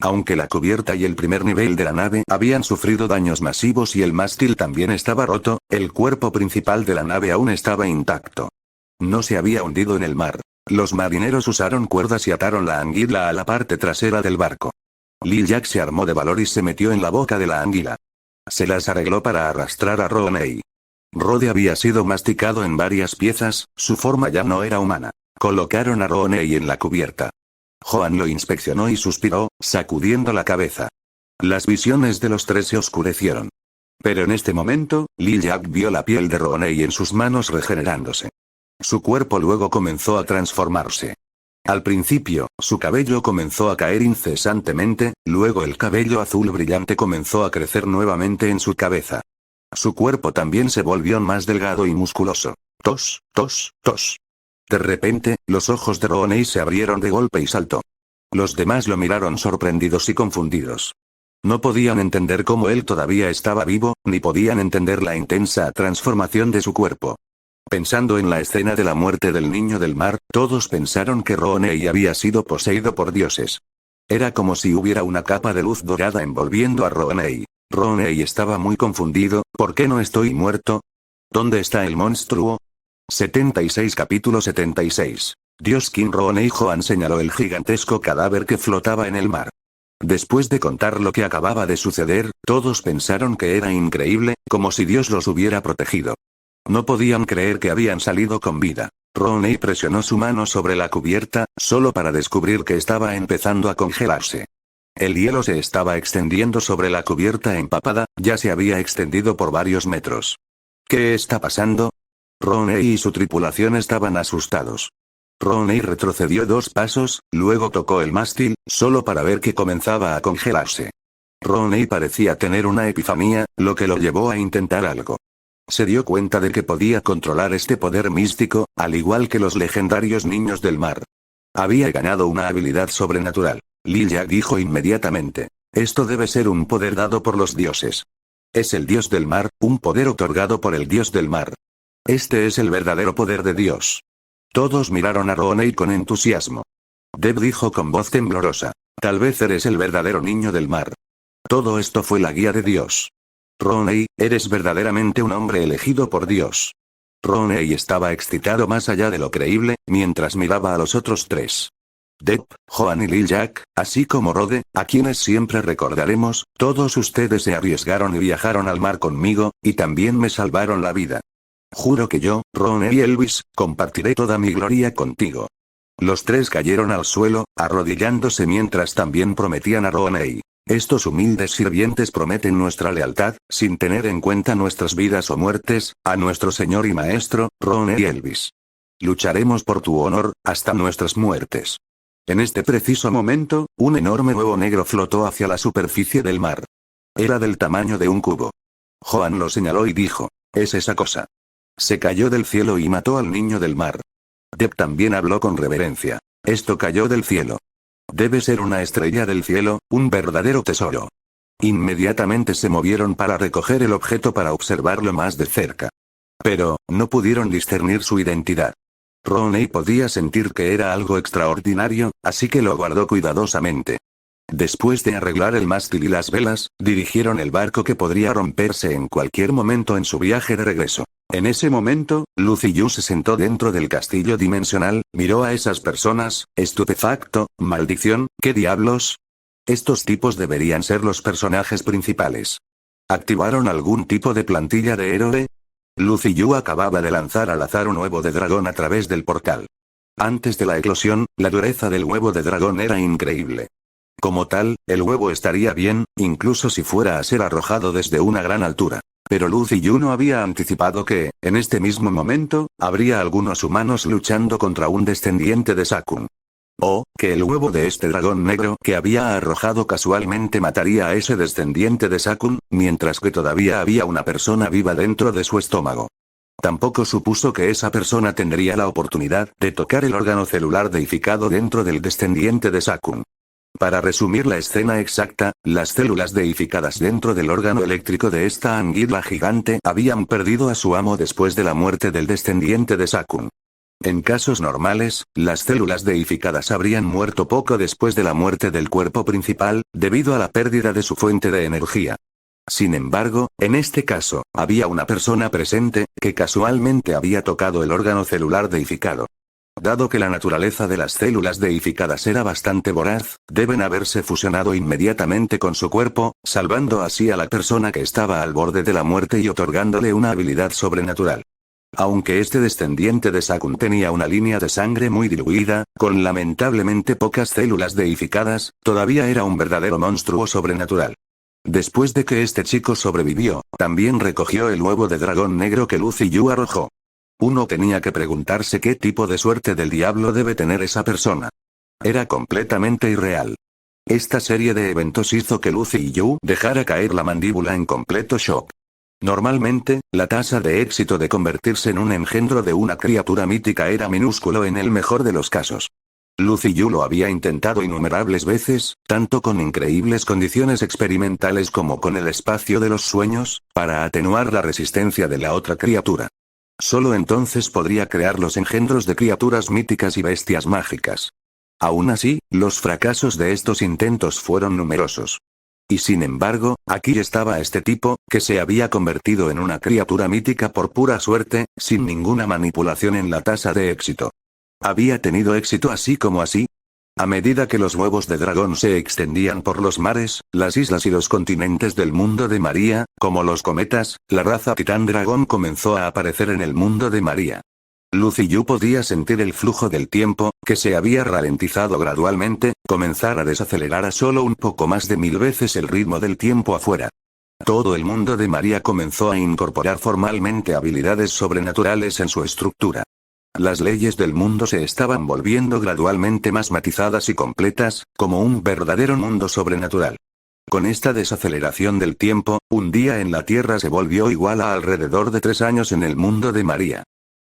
Aunque la cubierta y el primer nivel de la nave habían sufrido daños masivos y el mástil también estaba roto, el cuerpo principal de la nave aún estaba intacto. No se había hundido en el mar. Los marineros usaron cuerdas y ataron la anguila a la parte trasera del barco. Lil Jack se armó de valor y se metió en la boca de la anguila. Se las arregló para arrastrar a Rooney. Rode había sido masticado en varias piezas, su forma ya no era humana. Colocaron a Rooney en la cubierta. Joan lo inspeccionó y suspiró, sacudiendo la cabeza. Las visiones de los tres se oscurecieron. Pero en este momento, Lil Jack vio la piel de Rooney en sus manos regenerándose. Su cuerpo luego comenzó a transformarse. Al principio, su cabello comenzó a caer incesantemente, luego el cabello azul brillante comenzó a crecer nuevamente en su cabeza. Su cuerpo también se volvió más delgado y musculoso. Tos, tos, tos. De repente, los ojos de Rooney se abrieron de golpe y saltó. Los demás lo miraron sorprendidos y confundidos. No podían entender cómo él todavía estaba vivo, ni podían entender la intensa transformación de su cuerpo. Pensando en la escena de la muerte del niño del mar, todos pensaron que Rooney había sido poseído por dioses. Era como si hubiera una capa de luz dorada envolviendo a Rooney. Rooney estaba muy confundido. ¿Por qué no estoy muerto? ¿Dónde está el monstruo? 76 Capítulo 76. Dios King. Rooney. Joan señaló el gigantesco cadáver que flotaba en el mar. Después de contar lo que acababa de suceder, todos pensaron que era increíble, como si Dios los hubiera protegido. No podían creer que habían salido con vida. Rooney presionó su mano sobre la cubierta, solo para descubrir que estaba empezando a congelarse. El hielo se estaba extendiendo sobre la cubierta empapada, ya se había extendido por varios metros. ¿Qué está pasando? Rooney y su tripulación estaban asustados. Rooney retrocedió 2 pasos, luego tocó el mástil, solo para ver que comenzaba a congelarse. Rooney parecía tener una epifanía, lo que lo llevó a intentar algo. Se dio cuenta de que podía controlar este poder místico, al igual que los legendarios niños del mar. Había ganado una habilidad sobrenatural. Lil Jack dijo inmediatamente. Esto debe ser un poder dado por los dioses. Es el dios del mar, un poder otorgado por el dios del mar. Este es el verdadero poder de Dios. Todos miraron a Rooney con entusiasmo. Depp dijo con voz temblorosa. Tal vez eres el verdadero niño del mar. Todo esto fue la guía de Dios. Rooney, eres verdaderamente un hombre elegido por Dios. Rooney estaba excitado más allá de lo creíble, mientras miraba a los otros tres. Depp, Joan y Lil Jack, así como Rode, a quienes siempre recordaremos, todos ustedes se arriesgaron y viajaron al mar conmigo, y también me salvaron la vida. Juro que yo, Rooney y Elvis, compartiré toda mi gloria contigo. Los tres cayeron al suelo, arrodillándose mientras también prometían a Rooney. Estos humildes sirvientes prometen nuestra lealtad, sin tener en cuenta nuestras vidas o muertes, a nuestro señor y maestro, Rooney y Elvis. Lucharemos por tu honor, hasta nuestras muertes. En este preciso momento, un enorme huevo negro flotó hacia la superficie del mar. Era del tamaño de un cubo. Joan lo señaló y dijo, es esa cosa. Se cayó del cielo y mató al niño del mar. Depp también habló con reverencia. Esto cayó del cielo. Debe ser una estrella del cielo, un verdadero tesoro. Inmediatamente se movieron para recoger el objeto para observarlo más de cerca. Pero, no pudieron discernir su identidad. Rooney podía sentir que era algo extraordinario, así que lo guardó cuidadosamente. Después de arreglar el mástil y las velas, dirigieron el barco que podría romperse en cualquier momento en su viaje de regreso. En ese momento, Lucy Yu se sentó dentro del castillo dimensional, miró a esas personas, estupefacto. Maldición, ¿qué diablos? Estos tipos deberían ser los personajes principales. ¿Activaron algún tipo de plantilla de héroe? Lucy Yu acababa de lanzar al azar un huevo de dragón a través del portal. Antes de la eclosión, la dureza del huevo de dragón era increíble. Como tal, el huevo estaría bien, incluso si fuera a ser arrojado desde una gran altura. Pero Lucy Yu no había anticipado que, en este mismo momento, habría algunos humanos luchando contra un descendiente de Sakun. O, que el huevo de este dragón negro que había arrojado casualmente mataría a ese descendiente de Sakun, mientras que todavía había una persona viva dentro de su estómago. Tampoco supuso que esa persona tendría la oportunidad de tocar el órgano celular deificado dentro del descendiente de Sakun. Para resumir la escena exacta, las células deificadas dentro del órgano eléctrico de esta anguila gigante habían perdido a su amo después de la muerte del descendiente de Sakun. En casos normales, las células deificadas habrían muerto poco después de la muerte del cuerpo principal, debido a la pérdida de su fuente de energía. Sin embargo, en este caso, había una persona presente, que casualmente había tocado el órgano celular deificado. Dado que la naturaleza de las células deificadas era bastante voraz, deben haberse fusionado inmediatamente con su cuerpo, salvando así a la persona que estaba al borde de la muerte y otorgándole una habilidad sobrenatural. Aunque este descendiente de Sakun tenía una línea de sangre muy diluida, con lamentablemente pocas células deificadas, todavía era un verdadero monstruo sobrenatural. Después de que este chico sobrevivió, también recogió el huevo de dragón negro que Lucy Yu arrojó. Uno tenía que preguntarse qué tipo de suerte del diablo debe tener esa persona. Era completamente irreal. Esta serie de eventos hizo que Lucy Yu dejara caer la mandíbula en completo shock. Normalmente, la tasa de éxito de convertirse en un engendro de una criatura mítica era minúsculo en el mejor de los casos. Lucy Yu lo había intentado innumerables veces, tanto con increíbles condiciones experimentales como con el espacio de los sueños, para atenuar la resistencia de la otra criatura. Solo entonces podría crear los engendros de criaturas míticas y bestias mágicas. Aún así, los fracasos de estos intentos fueron numerosos. Y sin embargo, aquí estaba este tipo, que se había convertido en una criatura mítica por pura suerte, sin ninguna manipulación en la tasa de éxito. ¿Había tenido éxito así como así? A medida que los huevos de dragón se extendían por los mares, las islas y los continentes del mundo de María, como los cometas, la raza titán dragón comenzó a aparecer en el mundo de María. Lucy Yu podía sentir el flujo del tiempo, que se había ralentizado gradualmente, comenzar a desacelerar a solo un poco más de 1000 veces el ritmo del tiempo afuera. Todo el mundo de María comenzó a incorporar formalmente habilidades sobrenaturales en su estructura. Las leyes del mundo se estaban volviendo gradualmente más matizadas y completas, como un verdadero mundo sobrenatural. Con esta desaceleración del tiempo, un día en la Tierra se volvió igual a alrededor de 3 años en el mundo de María.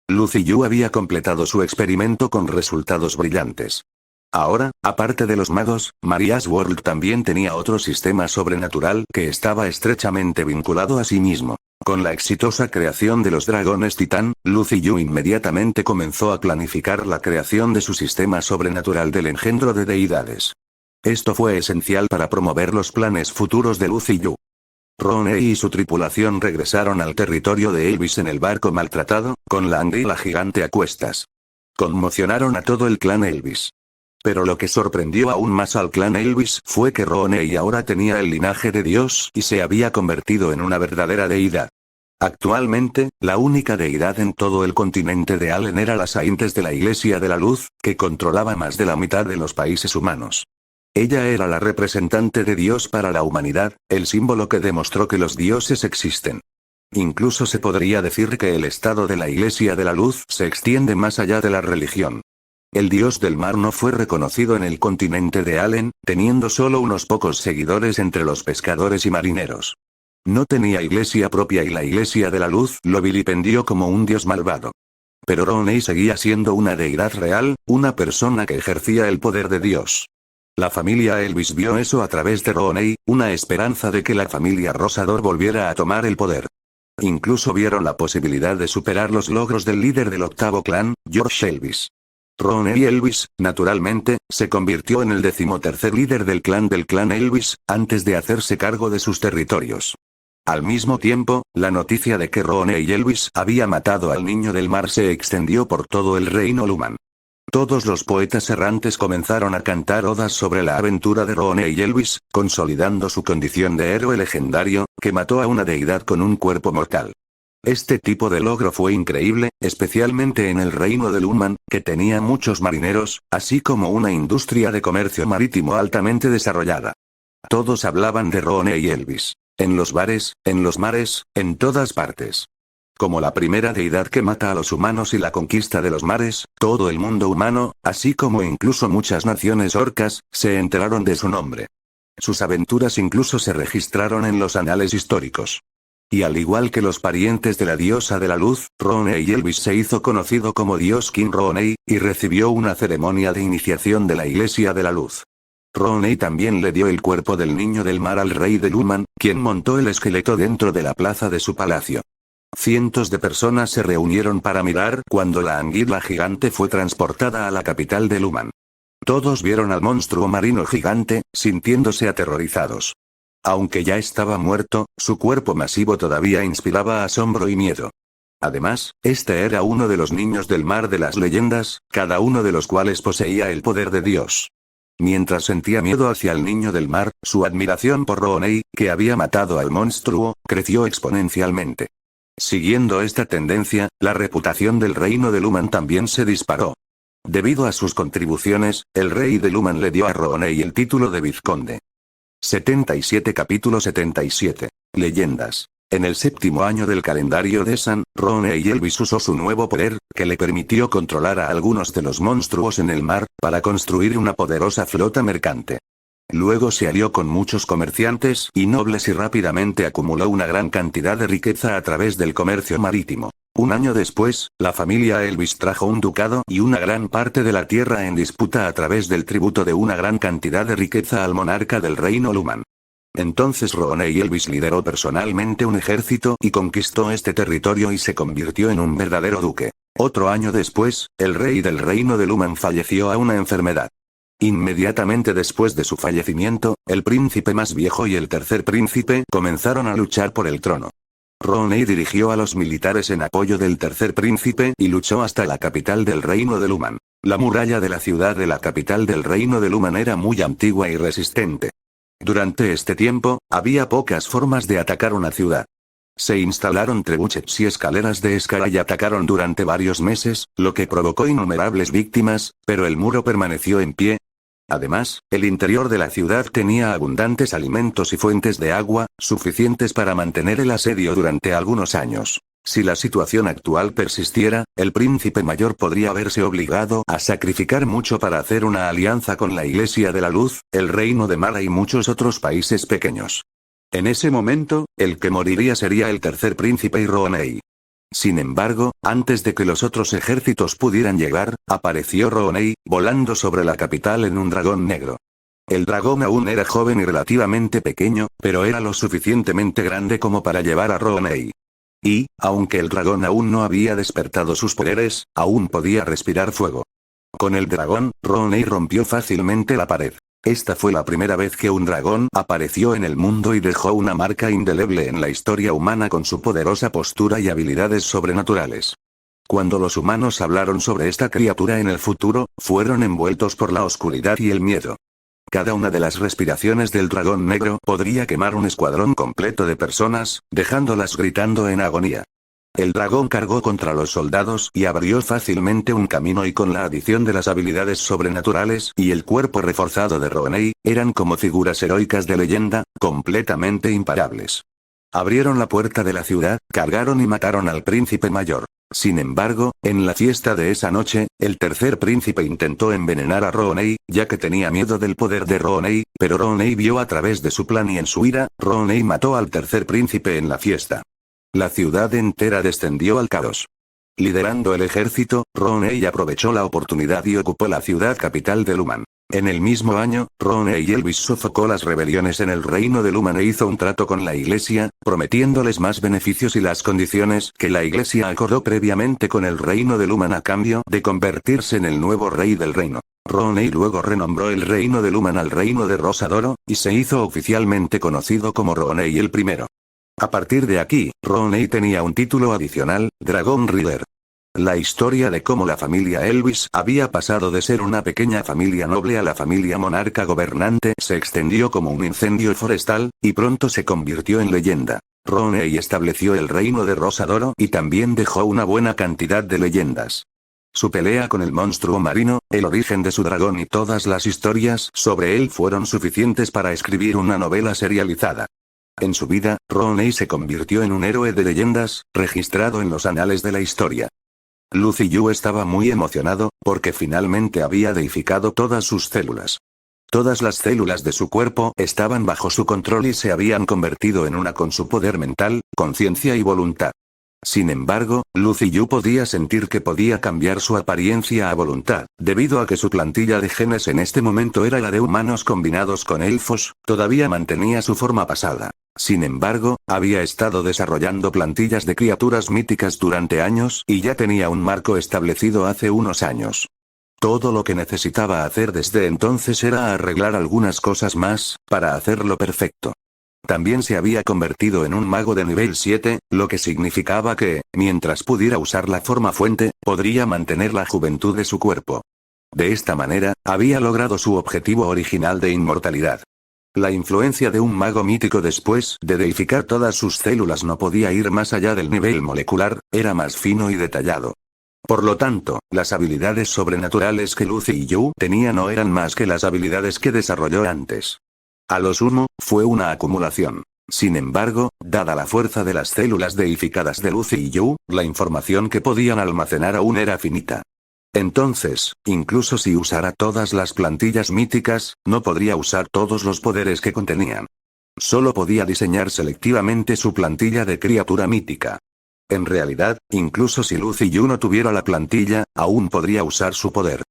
Lucy Yu había completado su experimento con resultados brillantes. Ahora, aparte de los magos, Maria's World también tenía otro sistema sobrenatural que estaba estrechamente vinculado a sí mismo. Con la exitosa creación de los dragones titán, Lucy Yu inmediatamente comenzó a planificar la creación de su sistema sobrenatural del engendro de deidades. Esto fue esencial para promover los planes futuros de Lucy Yu. Rooney y su tripulación regresaron al territorio de Elvis en el barco maltratado, con la anguila gigante a cuestas. Conmocionaron a todo el clan Elvis. Pero lo que sorprendió aún más al clan Elvis fue que Rooney ahora tenía el linaje de Dios y se había convertido en una verdadera deidad. Actualmente, la única deidad en todo el continente de Allen era la Saintes de la Iglesia de la Luz, que controlaba más de la mitad de los países humanos. Ella era la representante de Dios para la humanidad, el símbolo que demostró que los dioses existen. Incluso se podría decir que el estado de la Iglesia de la Luz se extiende más allá de la religión. El dios del mar no fue reconocido en el continente de Allen, teniendo solo unos pocos seguidores entre los pescadores y marineros. No tenía iglesia propia y la Iglesia de la Luz lo vilipendió como un dios malvado. Pero Rooney seguía siendo una deidad real, una persona que ejercía el poder de Dios. La familia Elvis vio eso a través de Rooney, una esperanza de que la familia Rosador volviera a tomar el poder. Incluso vieron la posibilidad de superar los logros del líder del octavo clan, George Elvis. Rooney Elvis, naturalmente, se convirtió en el 13º líder del clan Elvis, antes de hacerse cargo de sus territorios. Al mismo tiempo, la noticia de que Rooney Elvis había matado al niño del mar se extendió por todo el reino Luman. Todos los poetas errantes comenzaron a cantar odas sobre la aventura de Rooney Elvis, consolidando su condición de héroe legendario, que mató a una deidad con un cuerpo mortal. Este tipo de logro fue increíble, especialmente en el reino de Luman, que tenía muchos marineros, así como una industria de comercio marítimo altamente desarrollada. Todos hablaban de Rooney Elvis. En los bares, en los mares, en todas partes. Como la primera deidad que mata a los humanos y la conquista de los mares, todo el mundo humano, así como incluso muchas naciones orcas, se enteraron de su nombre. Sus aventuras incluso se registraron en los anales históricos. Y al igual que los parientes de la diosa de la luz, Rooney Elvis se hizo conocido como Dios King Rooney, y recibió una ceremonia de iniciación de la Iglesia de la Luz. Rooney también le dio el cuerpo del niño del mar al rey de Luman, quien montó el esqueleto dentro de la plaza de su palacio. Cientos de personas se reunieron para mirar cuando la anguila gigante fue transportada a la capital de Luman. Todos vieron al monstruo marino gigante, sintiéndose aterrorizados. Aunque ya estaba muerto, su cuerpo masivo todavía inspiraba asombro y miedo. Además, este era uno de los niños del mar de las leyendas, cada uno de los cuales poseía el poder de Dios. Mientras sentía miedo hacia el niño del mar, su admiración por Rooney, que había matado al monstruo, creció exponencialmente. Siguiendo esta tendencia, la reputación del reino de Luman también se disparó. Debido a sus contribuciones, el rey de Luman le dio a Rooney el título de vizconde. 77 Capítulo 77. Leyendas. En el 7º año del calendario de San, Rooney Elvis usó su nuevo poder, que le permitió controlar a algunos de los monstruos en el mar, para construir una poderosa flota mercante. Luego se alió con muchos comerciantes y nobles y rápidamente acumuló una gran cantidad de riqueza a través del comercio marítimo. Un año después, la familia Elvis trajo un ducado y una gran parte de la tierra en disputa a través del tributo de una gran cantidad de riqueza al monarca del reino Luman. Entonces Rooney Elvis lideró personalmente un ejército y conquistó este territorio y se convirtió en un verdadero duque. Otro año después, el rey del reino de Luman falleció a una enfermedad. Inmediatamente después de su fallecimiento, el príncipe más viejo y el tercer príncipe comenzaron a luchar por el trono. Rooney dirigió a los militares en apoyo del tercer príncipe y luchó hasta la capital del reino de Luman. La muralla de la ciudad de la capital del reino de Luman era muy antigua y resistente. Durante este tiempo, había pocas formas de atacar una ciudad. Se instalaron trebuchets y escaleras de escala y atacaron durante varios meses, lo que provocó innumerables víctimas, pero el muro permaneció en pie. Además, el interior de la ciudad tenía abundantes alimentos y fuentes de agua, suficientes para mantener el asedio durante algunos años. Si la situación actual persistiera, el príncipe mayor podría verse obligado a sacrificar mucho para hacer una alianza con la Iglesia de la Luz, el reino de Mara y muchos otros países pequeños. En ese momento, el que moriría sería el tercer príncipe y Rooney. Sin embargo, antes de que los otros ejércitos pudieran llegar, apareció Rooney, volando sobre la capital en un dragón negro. El dragón aún era joven y relativamente pequeño, pero era lo suficientemente grande como para llevar a Rooney. Y, aunque el dragón aún no había despertado sus poderes, aún podía respirar fuego. Con el dragón, Rooney rompió fácilmente la pared. Esta fue la primera vez que un dragón apareció en el mundo y dejó una marca indeleble en la historia humana con su poderosa postura y habilidades sobrenaturales. Cuando los humanos hablaron sobre esta criatura en el futuro, fueron envueltos por la oscuridad y el miedo. Cada una de las respiraciones del dragón negro podría quemar un escuadrón completo de personas, dejándolas gritando en agonía. El dragón cargó contra los soldados y abrió fácilmente un camino y con la adición de las habilidades sobrenaturales y el cuerpo reforzado de Rooney, eran como figuras heroicas de leyenda, completamente imparables. Abrieron la puerta de la ciudad, cargaron y mataron al príncipe mayor. Sin embargo, en la fiesta de esa noche, el tercer príncipe intentó envenenar a Rooney, ya que tenía miedo del poder de Rooney, pero Rooney vio a través de su plan y en su ira, Rooney mató al tercer príncipe en la fiesta. La ciudad entera descendió al caos. Liderando el ejército, Rooney aprovechó la oportunidad y ocupó la ciudad capital de Luman. En el mismo año, Rooney Elvis sofocó las rebeliones en el reino de Luman e hizo un trato con la iglesia, prometiéndoles más beneficios y las condiciones que la iglesia acordó previamente con el reino de Luman a cambio de convertirse en el nuevo rey del reino. Rooney luego renombró el reino de Luman al reino de Rosadoro, y se hizo oficialmente conocido como Rooney el I. A partir de aquí, Rooney tenía un título adicional, Dragon Rider. La historia de cómo la familia Elvis había pasado de ser una pequeña familia noble a la familia monarca gobernante se extendió como un incendio forestal, y pronto se convirtió en leyenda. Rooney estableció el reino de Rosadoro y también dejó una buena cantidad de leyendas. Su pelea con el monstruo marino, el origen de su dragón y todas las historias sobre él fueron suficientes para escribir una novela serializada. En su vida, Rooney se convirtió en un héroe de leyendas, registrado en los anales de la historia. Lucy Yu estaba muy emocionado, porque finalmente había deificado todas sus células. Todas las células de su cuerpo estaban bajo su control y se habían convertido en una con su poder mental, conciencia y voluntad. Sin embargo, Lucy Yu podía sentir que podía cambiar su apariencia a voluntad, debido a que su plantilla de genes en este momento era la de humanos combinados con elfos, todavía mantenía su forma pasada. Sin embargo, había estado desarrollando plantillas de criaturas míticas durante años y ya tenía un marco establecido hace unos años. Todo lo que necesitaba hacer desde entonces era arreglar algunas cosas más, para hacerlo perfecto. También se había convertido en un mago de nivel 7, lo que significaba que, mientras pudiera usar la forma fuente, podría mantener la juventud de su cuerpo. De esta manera, había logrado su objetivo original de inmortalidad. La influencia de un mago mítico después de deificar todas sus células no podía ir más allá del nivel molecular, era más fino y detallado. Por lo tanto, las habilidades sobrenaturales que Lucy Yu tenía no eran más que las habilidades que desarrolló antes. A lo sumo, fue una acumulación. Sin embargo, dada la fuerza de las células deificadas de Lucy Yu, la información que podían almacenar aún era finita. Entonces, incluso si usara todas las plantillas míticas, no podría usar todos los poderes que contenían. Solo podía diseñar selectivamente su plantilla de criatura mítica. En realidad, incluso si Lucy Yu no tuviera la plantilla, aún podría usar su poder.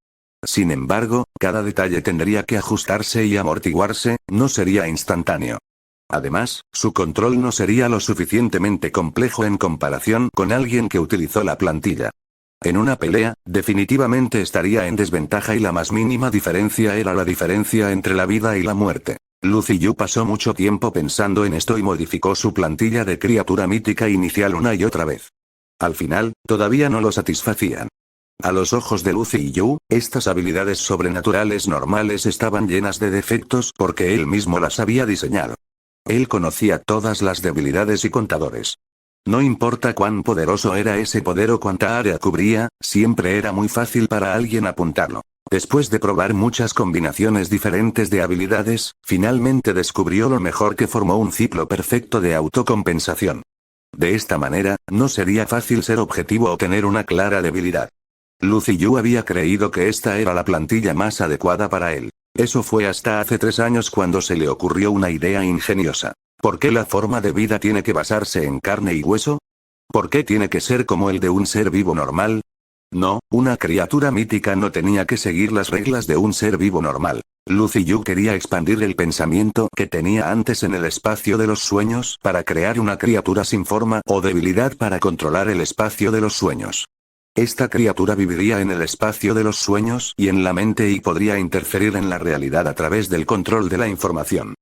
Sin embargo, cada detalle tendría que ajustarse y amortiguarse, no sería instantáneo. Además, su control no sería lo suficientemente complejo en comparación con alguien que utilizó la plantilla. En una pelea, definitivamente estaría en desventaja y la más mínima diferencia era la diferencia entre la vida y la muerte. Lucy Yu pasó mucho tiempo pensando en esto y modificó su plantilla de criatura mítica inicial una y otra vez. Al final, todavía no lo satisfacían. A los ojos de Lucy Yu, estas habilidades sobrenaturales normales estaban llenas de defectos porque él mismo las había diseñado. Él conocía todas las debilidades y contadores. No importa cuán poderoso era ese poder o cuánta área cubría, siempre era muy fácil para alguien apuntarlo. Después de probar muchas combinaciones diferentes de habilidades, finalmente descubrió lo mejor que formó un ciclo perfecto de autocompensación. De esta manera, no sería fácil ser objetivo o tener una clara debilidad. Lucy Yu había creído que esta era la plantilla más adecuada para él. Eso fue hasta hace 3 años cuando se le ocurrió una idea ingeniosa. ¿Por qué la forma de vida tiene que basarse en carne y hueso? ¿Por qué tiene que ser como el de un ser vivo normal? No, una criatura mítica no tenía que seguir las reglas de un ser vivo normal. Lucy Yu quería expandir el pensamiento que tenía antes en el espacio de los sueños para crear una criatura sin forma o debilidad para controlar el espacio de los sueños. Esta criatura viviría en el espacio de los sueños y en la mente y podría interferir en la realidad a través del control de la información.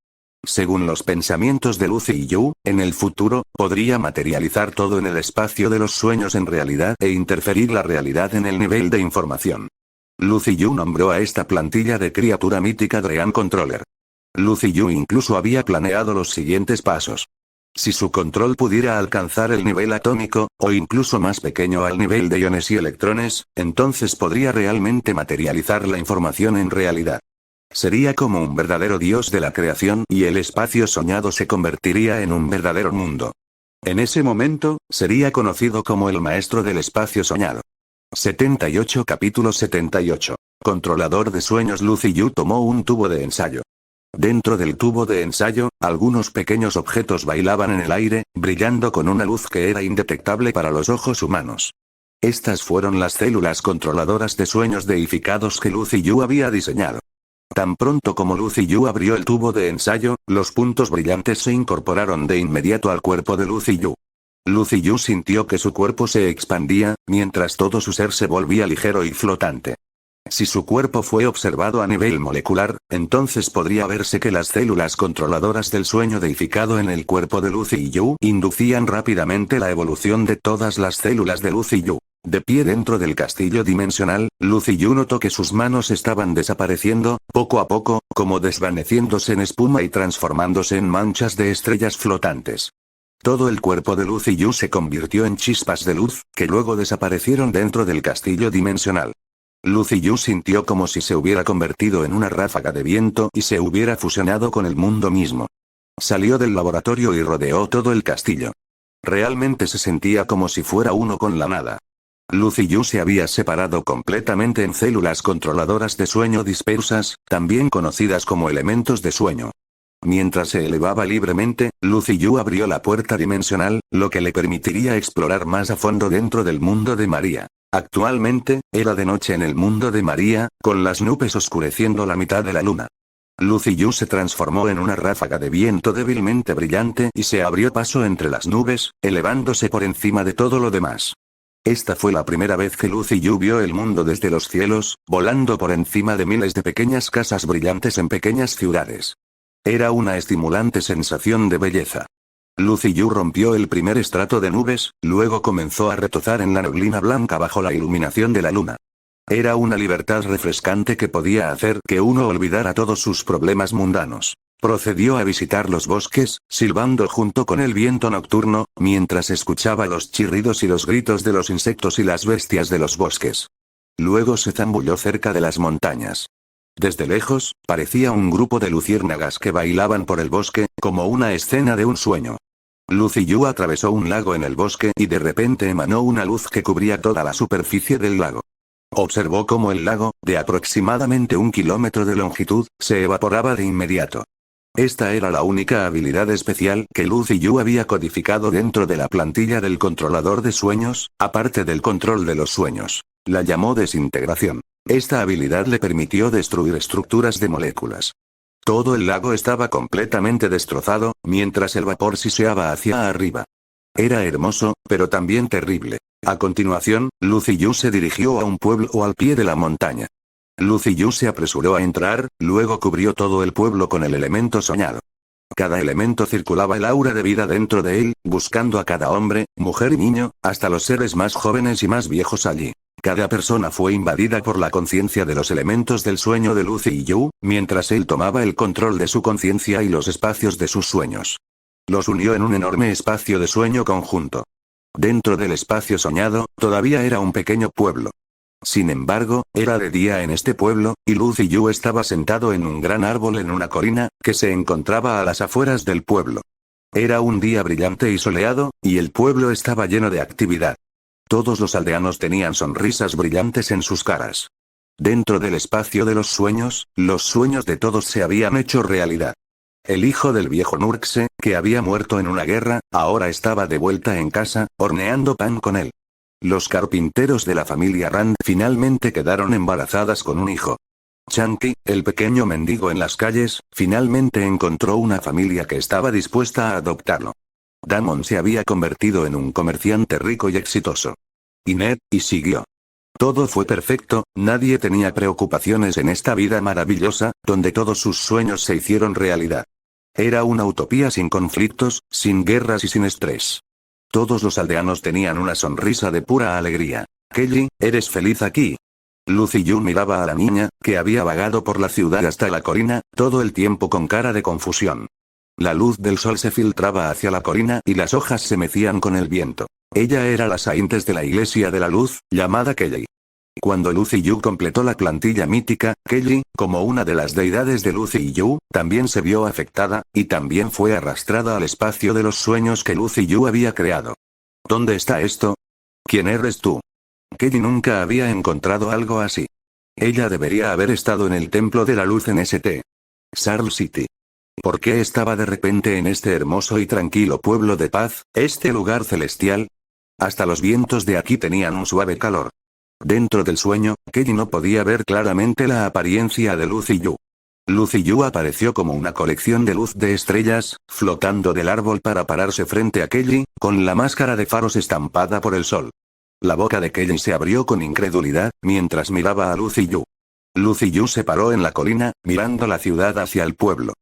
Según los pensamientos de Lucy Yu, en el futuro, podría materializar todo en el espacio de los sueños en realidad e interferir la realidad en el nivel de información. Lucy Yu nombró a esta plantilla de criatura mítica Dream Controller. Lucy Yu incluso había planeado los siguientes pasos. Si su control pudiera alcanzar el nivel atómico, o incluso más pequeño al nivel de iones y electrones, entonces podría realmente materializar la información en realidad. Sería como un verdadero dios de la creación y el espacio soñado se convertiría en un verdadero mundo. En ese momento, sería conocido como el maestro del espacio soñado. 78 Capítulo 78. Controlador de sueños. Lucy Yu tomó un tubo de ensayo. Dentro del tubo de ensayo, algunos pequeños objetos bailaban en el aire, brillando con una luz que era indetectable para los ojos humanos. Estas fueron las células controladoras de sueños deificados que Lucy Yu había diseñado. Tan pronto como Lucy Yu abrió el tubo de ensayo, los puntos brillantes se incorporaron de inmediato al cuerpo de Lucy Yu. Lucy Yu sintió que su cuerpo se expandía, mientras todo su ser se volvía ligero y flotante. Si su cuerpo fue observado a nivel molecular, entonces podría verse que las células controladoras del sueño deificado en el cuerpo de Lucy Yu inducían rápidamente la evolución de todas las células de Lucy Yu. De pie dentro del castillo dimensional, Lucy Yu notó que sus manos estaban desapareciendo, poco a poco, como desvaneciéndose en espuma y transformándose en manchas de estrellas flotantes. Todo el cuerpo de Lucy Yu se convirtió en chispas de luz, que luego desaparecieron dentro del castillo dimensional. Lucy Yu sintió como si se hubiera convertido en una ráfaga de viento y se hubiera fusionado con el mundo mismo. Salió del laboratorio y rodeó todo el castillo. Realmente se sentía como si fuera uno con la nada. Lucy Yu se había separado completamente en células controladoras de sueño dispersas, también conocidas como elementos de sueño. Mientras se elevaba libremente, Lucy Yu abrió la puerta dimensional, lo que le permitiría explorar más a fondo dentro del mundo de María. Actualmente, era de noche en el mundo de María, con las nubes oscureciendo la mitad de la luna. Lucy Yu se transformó en una ráfaga de viento débilmente brillante y se abrió paso entre las nubes, elevándose por encima de todo lo demás. Esta fue la primera vez que Lucy Yu vio el mundo desde los cielos, volando por encima de miles de pequeñas casas brillantes en pequeñas ciudades. Era una estimulante sensación de belleza. Lucy Yu rompió el primer estrato de nubes, luego comenzó a retozar en la neblina blanca bajo la iluminación de la luna. Era una libertad refrescante que podía hacer que uno olvidara todos sus problemas mundanos. Procedió a visitar los bosques, silbando junto con el viento nocturno, mientras escuchaba los chirridos y los gritos de los insectos y las bestias de los bosques. Luego se zambulló cerca de las montañas. Desde lejos, parecía un grupo de luciérnagas que bailaban por el bosque, como una escena de un sueño. Lucy Yu atravesó un lago en el bosque y de repente emanó una luz que cubría toda la superficie del lago. Observó cómo el lago, de aproximadamente 1 kilómetro de longitud, se evaporaba de inmediato. Esta era la única habilidad especial que Lucy Yu había codificado dentro de la plantilla del controlador de sueños, aparte del control de los sueños. La llamó desintegración. Esta habilidad le permitió destruir estructuras de moléculas. Todo el lago estaba completamente destrozado, mientras el vapor siseaba hacia arriba. Era hermoso, pero también terrible. A continuación, Lucy Yu se dirigió a un pueblo al pie de la montaña. Lucy Yu se apresuró a entrar, luego cubrió todo el pueblo con el elemento soñado. Cada elemento circulaba el aura de vida dentro de él, buscando a cada hombre, mujer y niño, hasta los seres más jóvenes y más viejos allí. Cada persona fue invadida por la conciencia de los elementos del sueño de Lucy Yu, mientras él tomaba el control de su conciencia y los espacios de sus sueños. Los unió en un enorme espacio de sueño conjunto. Dentro del espacio soñado, todavía era un pequeño pueblo. Sin embargo, era de día en este pueblo, y Lucy Yu estaba sentado en un gran árbol en una colina, que se encontraba a las afueras del pueblo. Era un día brillante y soleado, y el pueblo estaba lleno de actividad. Todos los aldeanos tenían sonrisas brillantes en sus caras. Dentro del espacio de los sueños de todos se habían hecho realidad. El hijo del viejo Nurkse, que había muerto en una guerra, ahora estaba de vuelta en casa, horneando pan con él. Los carpinteros de la familia Rand finalmente quedaron embarazadas con un hijo. Chunky, el pequeño mendigo en las calles, finalmente encontró una familia que estaba dispuesta a adoptarlo. Damon se había convertido en un comerciante rico y exitoso. Y Ned, y siguió. Todo fue perfecto, nadie tenía preocupaciones en esta vida maravillosa, donde todos sus sueños se hicieron realidad. Era una utopía sin conflictos, sin guerras y sin estrés. Todos los aldeanos tenían una sonrisa de pura alegría. Kelly, ¿eres feliz aquí? Lucy Yu miraba a la niña, que había vagado por la ciudad hasta la colina, todo el tiempo con cara de confusión. La luz del sol se filtraba hacia la colina y las hojas se mecían con el viento. Ella era la Saintes de la Iglesia de la Luz, llamada Kelly. Cuando Lucy Yu completó la plantilla mítica, Kelly, como una de las deidades de Lucy Yu, también se vio afectada, y también fue arrastrada al espacio de los sueños que Lucy Yu había creado. ¿Dónde está esto? ¿Quién eres tú? Kelly nunca había encontrado algo así. Ella debería haber estado en el Templo de la Luz en St. Charles City. ¿Por qué estaba de repente en este hermoso y tranquilo pueblo de paz, este lugar celestial? Hasta los vientos de aquí tenían un suave calor. Dentro del sueño, Kelly no podía ver claramente la apariencia de Lucy Yu. Lucy Yu apareció como una colección de luz de estrellas, flotando del árbol para pararse frente a Kelly, con la máscara de faros estampada por el sol. La boca de Kelly se abrió con incredulidad, mientras miraba a Lucy Yu. Lucy Yu se paró en la colina, mirando la ciudad hacia el pueblo.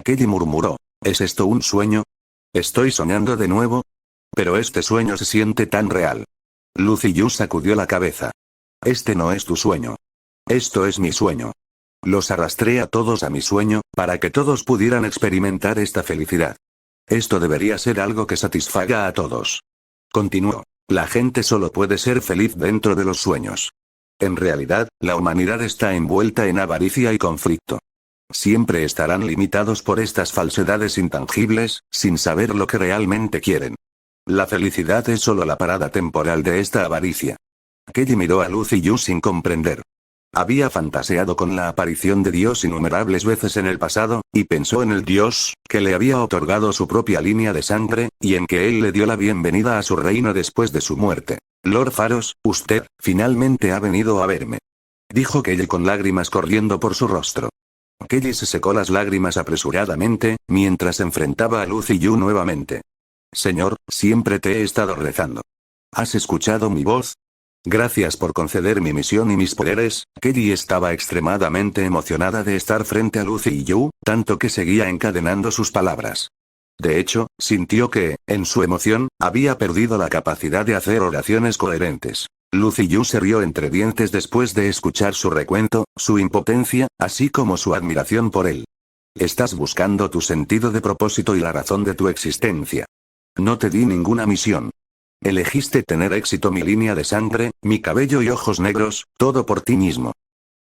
Kelly murmuró: ¿es esto un sueño? ¿Estoy soñando de nuevo? Pero este sueño se siente tan real. Lucy Yu sacudió la cabeza. Este no es tu sueño. Esto es mi sueño. Los arrastré a todos a mi sueño, para que todos pudieran experimentar esta felicidad. Esto debería ser algo que satisfaga a todos. Continuó. La gente solo puede ser feliz dentro de los sueños. En realidad, la humanidad está envuelta en avaricia y conflicto. Siempre estarán limitados por estas falsedades intangibles, sin saber lo que realmente quieren. La felicidad es solo la parada temporal de esta avaricia. Kelly miró a Lucy Yu sin comprender. Había fantaseado con la aparición de Dios innumerables veces en el pasado, y pensó en el Dios, que le había otorgado su propia línea de sangre, y en que él le dio la bienvenida a su reino después de su muerte. Lord Pharos, usted, finalmente ha venido a verme. Dijo Kelly con lágrimas corriendo por su rostro. Kelly se secó las lágrimas apresuradamente, mientras enfrentaba a Lucy Yu nuevamente. Señor, siempre te he estado rezando. ¿Has escuchado mi voz? Gracias por conceder mi misión y mis poderes. Kelly estaba extremadamente emocionada de estar frente a Lucy Yu, tanto que seguía encadenando sus palabras. De hecho, sintió que, en su emoción, había perdido la capacidad de hacer oraciones coherentes. Lucy Yu se rió entre dientes después de escuchar su recuento, su impotencia, así como su admiración por él. Estás buscando tu sentido de propósito y la razón de tu existencia. No te di ninguna misión. Elegiste tener éxito mi línea de sangre, mi cabello y ojos negros, todo por ti mismo.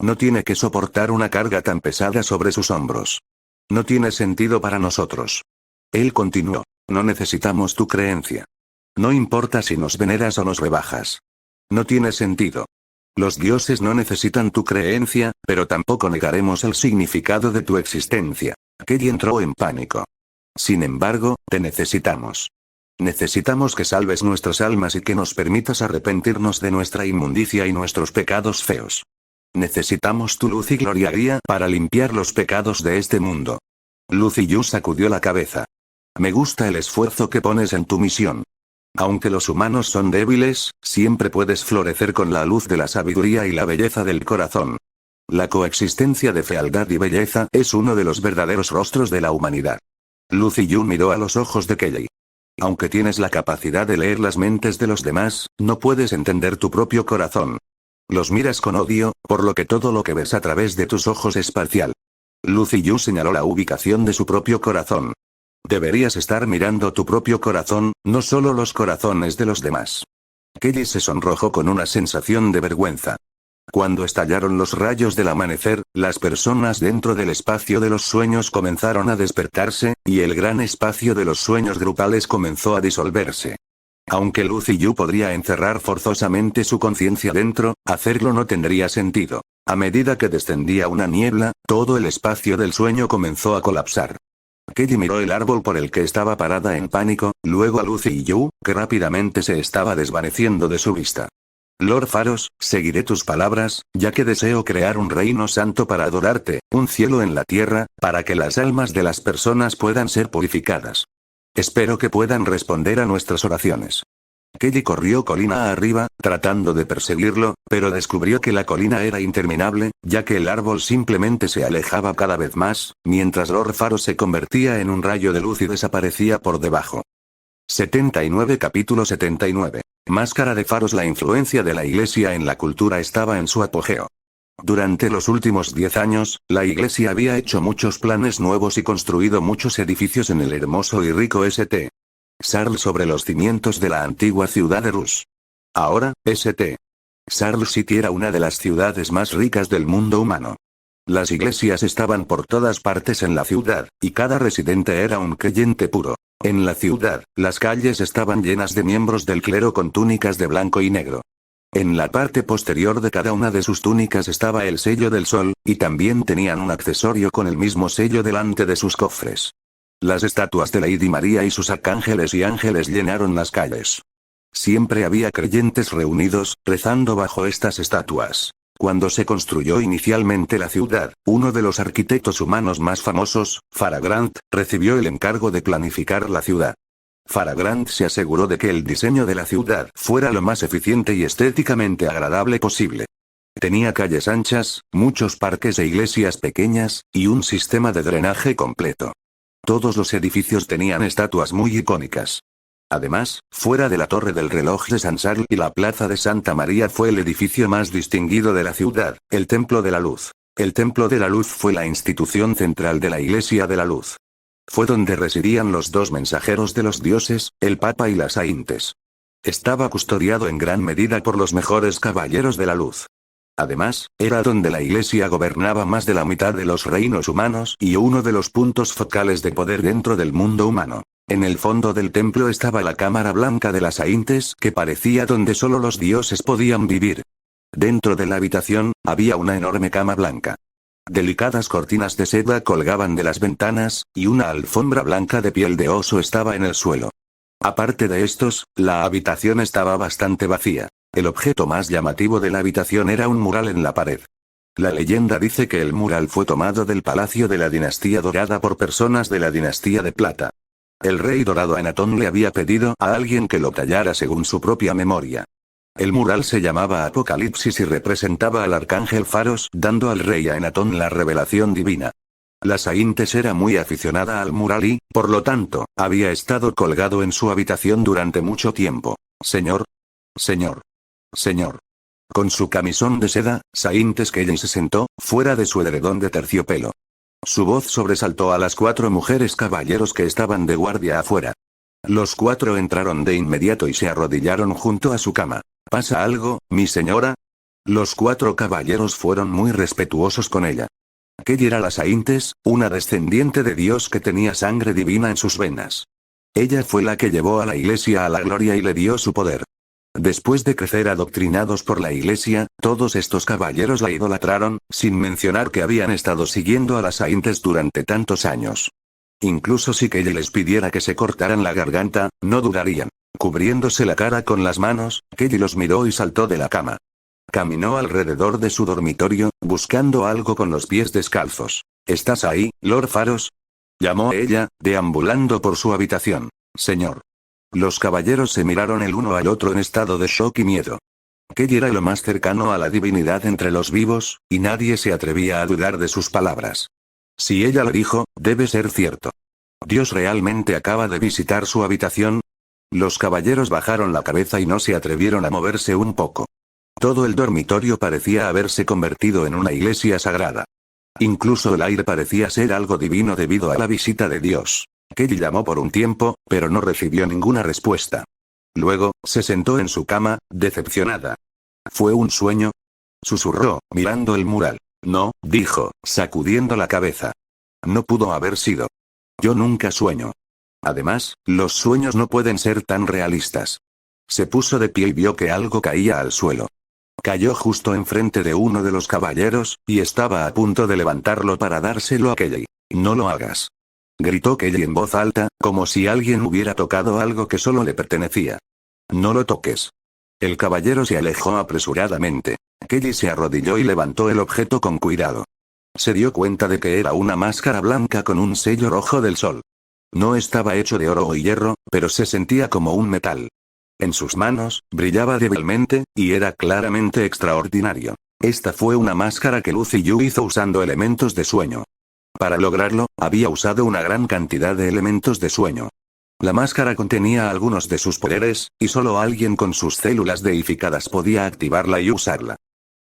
No tiene que soportar una carga tan pesada sobre sus hombros. No tiene sentido para nosotros. Él continuó. No necesitamos tu creencia. No importa si nos veneras o nos rebajas. No tiene sentido. Los dioses no necesitan tu creencia, pero tampoco negaremos el significado de tu existencia. Kelly entró en pánico. Sin embargo, te necesitamos. Necesitamos que salves nuestras almas y que nos permitas arrepentirnos de nuestra inmundicia y nuestros pecados feos. Necesitamos tu luz y gloria guía para limpiar los pecados de este mundo. Lucy Yu sacudió la cabeza. Me gusta el esfuerzo que pones en tu misión. Aunque los humanos son débiles, siempre puedes florecer con la luz de la sabiduría y la belleza del corazón. La coexistencia de fealdad y belleza es uno de los verdaderos rostros de la humanidad. Lucy Yu miró a los ojos de Kelly. Aunque tienes la capacidad de leer las mentes de los demás, no puedes entender tu propio corazón. Los miras con odio, por lo que todo lo que ves a través de tus ojos es parcial. Lucy Yu señaló la ubicación de su propio corazón. Deberías estar mirando tu propio corazón, no solo los corazones de los demás. Kelly se sonrojó con una sensación de vergüenza. Cuando estallaron los rayos del amanecer, las personas dentro del espacio de los sueños comenzaron a despertarse, y el gran espacio de los sueños grupales comenzó a disolverse. Aunque Lucy Yu podría encerrar forzosamente su conciencia dentro, hacerlo no tendría sentido. A medida que descendía una niebla, todo el espacio del sueño comenzó a colapsar. Kelly miró el árbol por el que estaba parada en pánico, luego a Lucy Yu, que rápidamente se estaba desvaneciendo de su vista. Lord Pharos, seguiré tus palabras, ya que deseo crear un reino santo para adorarte, un cielo en la tierra, para que las almas de las personas puedan ser purificadas. Espero que puedan responder a nuestras oraciones. Kelly corrió colina arriba, tratando de perseguirlo, pero descubrió que la colina era interminable, ya que el árbol simplemente se alejaba cada vez más, mientras Lord Pharos se convertía en un rayo de luz y desaparecía por debajo. 79 Capítulo 79. Máscara de Pharos. La influencia de la Iglesia en la cultura estaba en su apogeo. Durante los últimos 10 años, la Iglesia había hecho muchos planes nuevos y construido muchos edificios en el hermoso y rico St. Charles sobre los cimientos de la antigua ciudad de Rus. Ahora, St. Charles City era una de las ciudades más ricas del mundo humano. Las iglesias estaban por todas partes en la ciudad, y cada residente era un creyente puro. En la ciudad, las calles estaban llenas de miembros del clero con túnicas de blanco y negro. En la parte posterior de cada una de sus túnicas estaba el sello del sol, y también tenían un accesorio con el mismo sello delante de sus cofres. Las estatuas de Lady María y sus arcángeles y ángeles llenaron las calles. Siempre había creyentes reunidos, rezando bajo estas estatuas. Cuando se construyó inicialmente la ciudad, uno de los arquitectos humanos más famosos, Farah Grant, recibió el encargo de planificar la ciudad. Farah Grant se aseguró de que el diseño de la ciudad fuera lo más eficiente y estéticamente agradable posible. Tenía calles anchas, muchos parques e iglesias pequeñas, y un sistema de drenaje completo. Todos los edificios tenían estatuas muy icónicas. Además, fuera de la Torre del Reloj de San Charles y la Plaza de Santa María fue el edificio más distinguido de la ciudad, el Templo de la Luz. El Templo de la Luz fue la institución central de la Iglesia de la Luz. Fue donde residían los dos mensajeros de los dioses, el Papa y las Saintes. Estaba custodiado en gran medida por los mejores caballeros de la luz. Además, era donde la Iglesia gobernaba más de la mitad de los reinos humanos y uno de los puntos focales de poder dentro del mundo humano. En el fondo del templo estaba la cámara blanca de las Saintes, que parecía donde solo los dioses podían vivir. Dentro de la habitación, había una enorme cama blanca. Delicadas cortinas de seda colgaban de las ventanas, y una alfombra blanca de piel de oso estaba en el suelo. Aparte de estos, la habitación estaba bastante vacía. El objeto más llamativo de la habitación era un mural en la pared. La leyenda dice que el mural fue tomado del palacio de la dinastía dorada por personas de la dinastía de plata. El rey dorado Anatón le había pedido a alguien que lo tallara según su propia memoria. El mural se llamaba Apocalipsis y representaba al arcángel Faros dando al rey Anatón la revelación divina. La Saintes era muy aficionada al mural y, por lo tanto, había estado colgado en su habitación durante mucho tiempo. Señor. Señor. Señor. Con su camisón de seda, Saintes Kelly se sentó, fuera de su edredón de terciopelo. Su voz sobresaltó a las 4 mujeres caballeros que estaban de guardia afuera. Los 4 entraron de inmediato y se arrodillaron junto a su cama. ¿Pasa algo, mi señora? Los 4 caballeros fueron muy respetuosos con ella. Kelly era la Saintes, una descendiente de Dios que tenía sangre divina en sus venas. Ella fue la que llevó a la Iglesia a la gloria y le dio su poder. Después de crecer adoctrinados por la Iglesia, todos estos caballeros la idolatraron, sin mencionar que habían estado siguiendo a las Saintes durante tantos años. Incluso si Kelly les pidiera que se cortaran la garganta, no dudarían. Cubriéndose la cara con las manos, Kelly los miró y saltó de la cama. Caminó alrededor de su dormitorio, buscando algo con los pies descalzos. ¿Estás ahí, Lord Faros? Llamó ella, deambulando por su habitación. Señor. Los caballeros se miraron el uno al otro en estado de shock y miedo. Kelly era lo más cercano a la divinidad entre los vivos, y nadie se atrevía a dudar de sus palabras. Si ella lo dijo, debe ser cierto. ¿Dios realmente acaba de visitar su habitación? Los caballeros bajaron la cabeza y no se atrevieron a moverse un poco. Todo el dormitorio parecía haberse convertido en una iglesia sagrada. Incluso el aire parecía ser algo divino debido a la visita de Dios. Kelly llamó por un tiempo, pero no recibió ninguna respuesta. Luego, se sentó en su cama, decepcionada. ¿Fue un sueño? Susurró, mirando el mural. No, dijo, sacudiendo la cabeza. No pudo haber sido. Yo nunca sueño. Además, los sueños no pueden ser tan realistas. Se puso de pie y vio que algo caía al suelo. Cayó justo enfrente de uno de los caballeros, y estaba a punto de levantarlo para dárselo a Kelly. No lo hagas. Gritó Kelly en voz alta, como si alguien hubiera tocado algo que solo le pertenecía. No lo toques. El caballero se alejó apresuradamente. Kelly se arrodilló y levantó el objeto con cuidado. Se dio cuenta de que era una máscara blanca con un sello rojo del sol. No estaba hecho de oro o hierro, pero se sentía como un metal. En sus manos, brillaba débilmente, y era claramente extraordinario. Esta fue una máscara que Lucy Yu hizo usando elementos de sueño. Para lograrlo, había usado una gran cantidad de elementos de sueño. La máscara contenía algunos de sus poderes, y solo alguien con sus células deificadas podía activarla y usarla.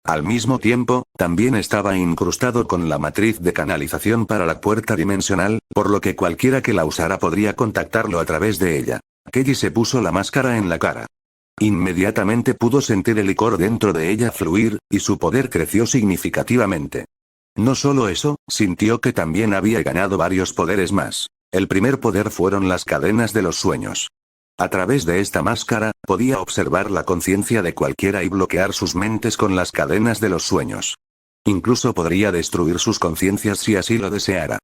Al mismo tiempo, también estaba incrustado con la matriz de canalización para la puerta dimensional, por lo que cualquiera que la usara podría contactarlo a través de ella. Kelly se puso la máscara en la cara. Inmediatamente pudo sentir el licor dentro de ella fluir, y su poder creció significativamente. No solo eso, sintió que también había ganado varios poderes más. El primer poder fueron las cadenas de los sueños. A través de esta máscara, podía observar la conciencia de cualquiera y bloquear sus mentes con las cadenas de los sueños. Incluso podría destruir sus conciencias si así lo deseara.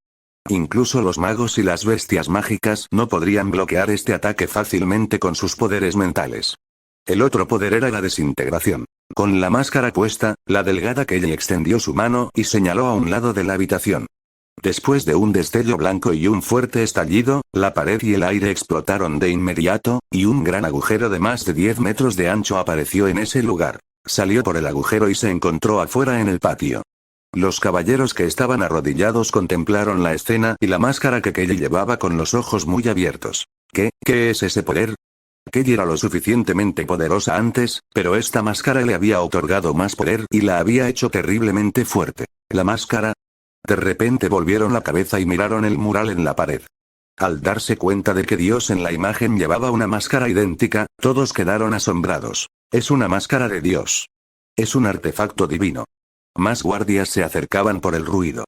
Incluso los magos y las bestias mágicas no podrían bloquear este ataque fácilmente con sus poderes mentales. El otro poder era la desintegración. Con la máscara puesta, la delgada Kelly extendió su mano y señaló a un lado de la habitación. Después de un destello blanco y un fuerte estallido, la pared y el aire explotaron de inmediato, y un gran agujero de más de 10 metros de ancho apareció en ese lugar. Salió por el agujero y se encontró afuera en el patio. Los caballeros que estaban arrodillados contemplaron la escena y la máscara que Kelly llevaba con los ojos muy abiertos. ¿Qué es ese poder? Kelly era lo suficientemente poderosa antes, pero esta máscara le había otorgado más poder y la había hecho terriblemente fuerte. ¿La máscara? De repente volvieron la cabeza y miraron el mural en la pared. Al darse cuenta de que Dios en la imagen llevaba una máscara idéntica, todos quedaron asombrados. Es una máscara de Dios. Es un artefacto divino. Más guardias se acercaban por el ruido.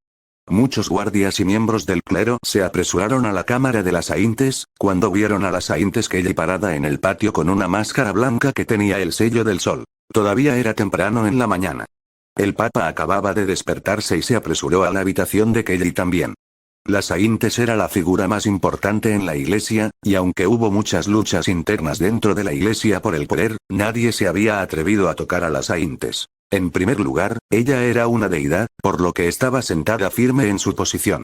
Muchos guardias y miembros del clero se apresuraron a la cámara de las Saintes, cuando vieron a las Saintes Kelly parada en el patio con una máscara blanca que tenía el sello del sol. Todavía era temprano en la mañana. El Papa acababa de despertarse y se apresuró a la habitación de Kelly también. Las Saintes era la figura más importante en la iglesia, y aunque hubo muchas luchas internas dentro de la iglesia por el poder, nadie se había atrevido a tocar a las Saintes. En primer lugar, ella era una deidad, por lo que estaba sentada firme en su posición.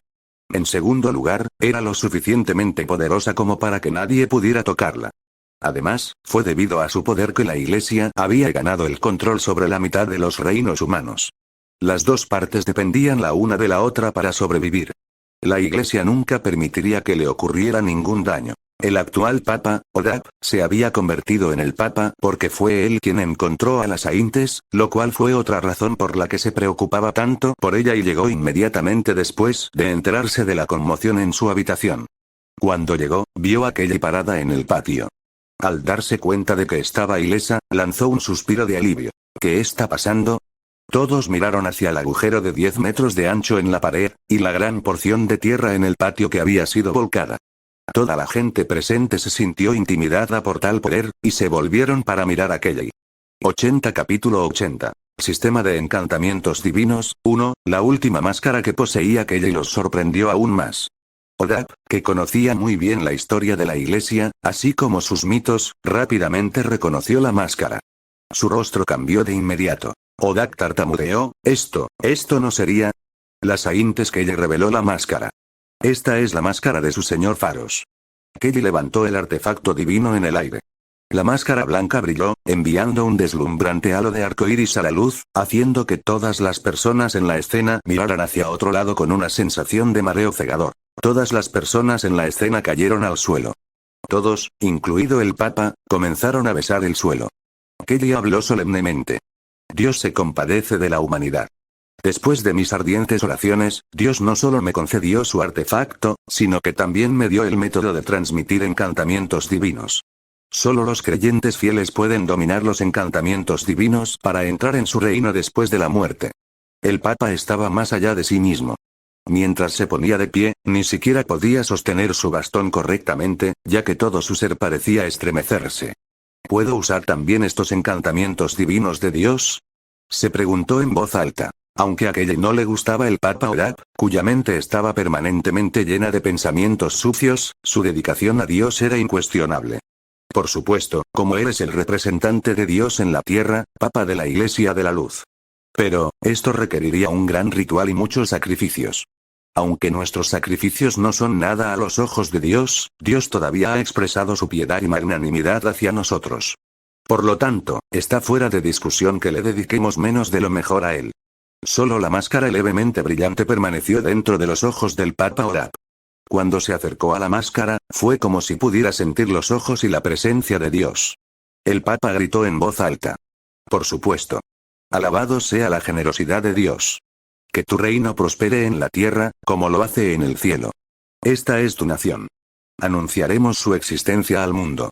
En segundo lugar, era lo suficientemente poderosa como para que nadie pudiera tocarla. Además, fue debido a su poder que la iglesia había ganado el control sobre la mitad de los reinos humanos. Las dos partes dependían la una de la otra para sobrevivir. La iglesia nunca permitiría que le ocurriera ningún daño. El actual papa, Odap, se había convertido en el papa porque fue él quien encontró a las Saintes, lo cual fue otra razón por la que se preocupaba tanto por ella y llegó inmediatamente después de enterarse de la conmoción en su habitación. Cuando llegó, vio a Kelly parada en el patio. Al darse cuenta de que estaba ilesa, lanzó un suspiro de alivio. ¿Qué está pasando? Todos miraron hacia el agujero de 10 metros de ancho en la pared, y la gran porción de tierra en el patio que había sido volcada. Toda la gente presente se sintió intimidada por tal poder, y se volvieron para mirar a Kelly. 80 Capítulo 80. Sistema de encantamientos divinos, 1, la última máscara que poseía Kelly los sorprendió aún más. Odap, que conocía muy bien la historia de la iglesia, así como sus mitos, rápidamente reconoció la máscara. Su rostro cambió de inmediato. Odap tartamudeó, esto no sería. Las Saintes Kelly reveló la máscara. Esta es la máscara de su señor Faros. Kelly levantó el artefacto divino en el aire. La máscara blanca brilló, enviando un deslumbrante halo de arcoíris a la luz, haciendo que todas las personas en la escena miraran hacia otro lado con una sensación de mareo cegador. Todas las personas en la escena cayeron al suelo. Todos, incluido el Papa, comenzaron a besar el suelo. Kelly habló solemnemente. Dios se compadece de la humanidad. Después de mis ardientes oraciones, Dios no solo me concedió su artefacto, sino que también me dio el método de transmitir encantamientos divinos. Solo los creyentes fieles pueden dominar los encantamientos divinos para entrar en su reino después de la muerte. El Papa estaba más allá de sí mismo. Mientras se ponía de pie, ni siquiera podía sostener su bastón correctamente, ya que todo su ser parecía estremecerse. ¿Puedo usar también estos encantamientos divinos de Dios? Se preguntó en voz alta. Aunque a Kelly no le gustaba el Papa Odap, cuya mente estaba permanentemente llena de pensamientos sucios, su dedicación a Dios era incuestionable. Por supuesto, como eres el representante de Dios en la tierra, Papa de la Iglesia de la Luz. Pero, esto requeriría un gran ritual y muchos sacrificios. Aunque nuestros sacrificios no son nada a los ojos de Dios, Dios todavía ha expresado su piedad y magnanimidad hacia nosotros. Por lo tanto, está fuera de discusión que le dediquemos menos de lo mejor a Él. Solo la máscara levemente brillante permaneció dentro de los ojos del Papa Odap. Cuando se acercó a la máscara, fue como si pudiera sentir los ojos y la presencia de Dios. El Papa gritó en voz alta. Por supuesto. Alabado sea la generosidad de Dios. Que tu reino prospere en la tierra, como lo hace en el cielo. Esta es tu nación. Anunciaremos su existencia al mundo.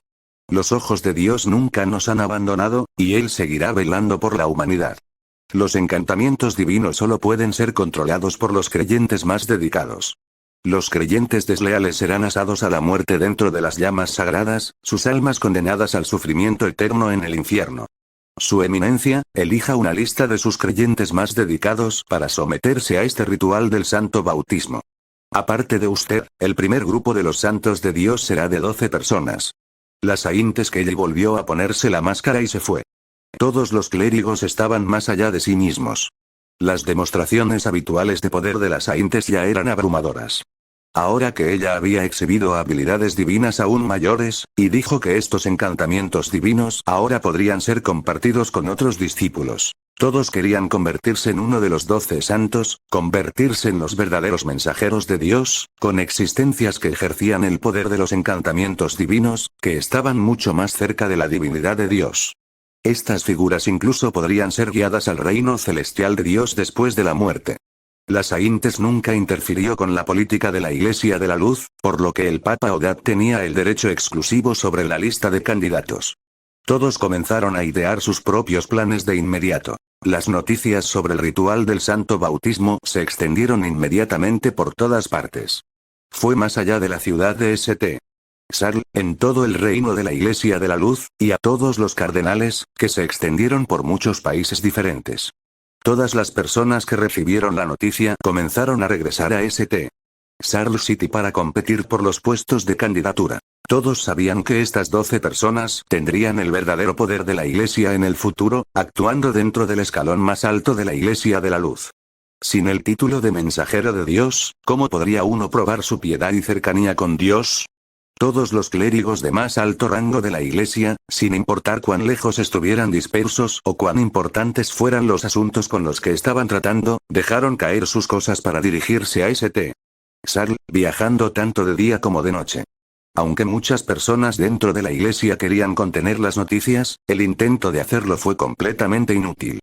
Los ojos de Dios nunca nos han abandonado, y Él seguirá velando por la humanidad. Los encantamientos divinos solo pueden ser controlados por los creyentes más dedicados. Los creyentes desleales serán asados a la muerte dentro de las llamas sagradas, sus almas condenadas al sufrimiento eterno en el infierno. Su eminencia, elija una lista de sus creyentes más dedicados para someterse a este ritual del santo bautismo. Aparte de usted, el primer grupo de los santos de Dios será de 12 personas. La Saint Kelly volvió a ponerse la máscara y se fue. Todos los clérigos estaban más allá de sí mismos. Las demostraciones habituales de poder de las Saintes ya eran abrumadoras. Ahora que ella había exhibido habilidades divinas aún mayores, y dijo que estos encantamientos divinos ahora podrían ser compartidos con otros discípulos. Todos querían convertirse en uno de los 12 santos, convertirse en los verdaderos mensajeros de Dios, con existencias que ejercían el poder de los encantamientos divinos, que estaban mucho más cerca de la divinidad de Dios. Estas figuras incluso podrían ser guiadas al reino celestial de Dios después de la muerte. La Saintes nunca interfirió con la política de la Iglesia de la Luz, por lo que el Papa Odad tenía el derecho exclusivo sobre la lista de candidatos. Todos comenzaron a idear sus propios planes de inmediato. Las noticias sobre el ritual del santo bautismo se extendieron inmediatamente por todas partes. Fue más allá de la ciudad de St. Charles, en todo el reino de la Iglesia de la Luz, y a todos los cardenales, que se extendieron por muchos países diferentes. Todas las personas que recibieron la noticia comenzaron a regresar a St. Charles City para competir por los puestos de candidatura. Todos sabían que estas 12 personas tendrían el verdadero poder de la Iglesia en el futuro, actuando dentro del escalón más alto de la Iglesia de la Luz. Sin el título de mensajero de Dios, ¿cómo podría uno probar su piedad y cercanía con Dios? Todos los clérigos de más alto rango de la Iglesia, sin importar cuán lejos estuvieran dispersos o cuán importantes fueran los asuntos con los que estaban tratando, dejaron caer sus cosas para dirigirse a St. Charles, viajando tanto de día como de noche. Aunque muchas personas dentro de la Iglesia querían contener las noticias, el intento de hacerlo fue completamente inútil.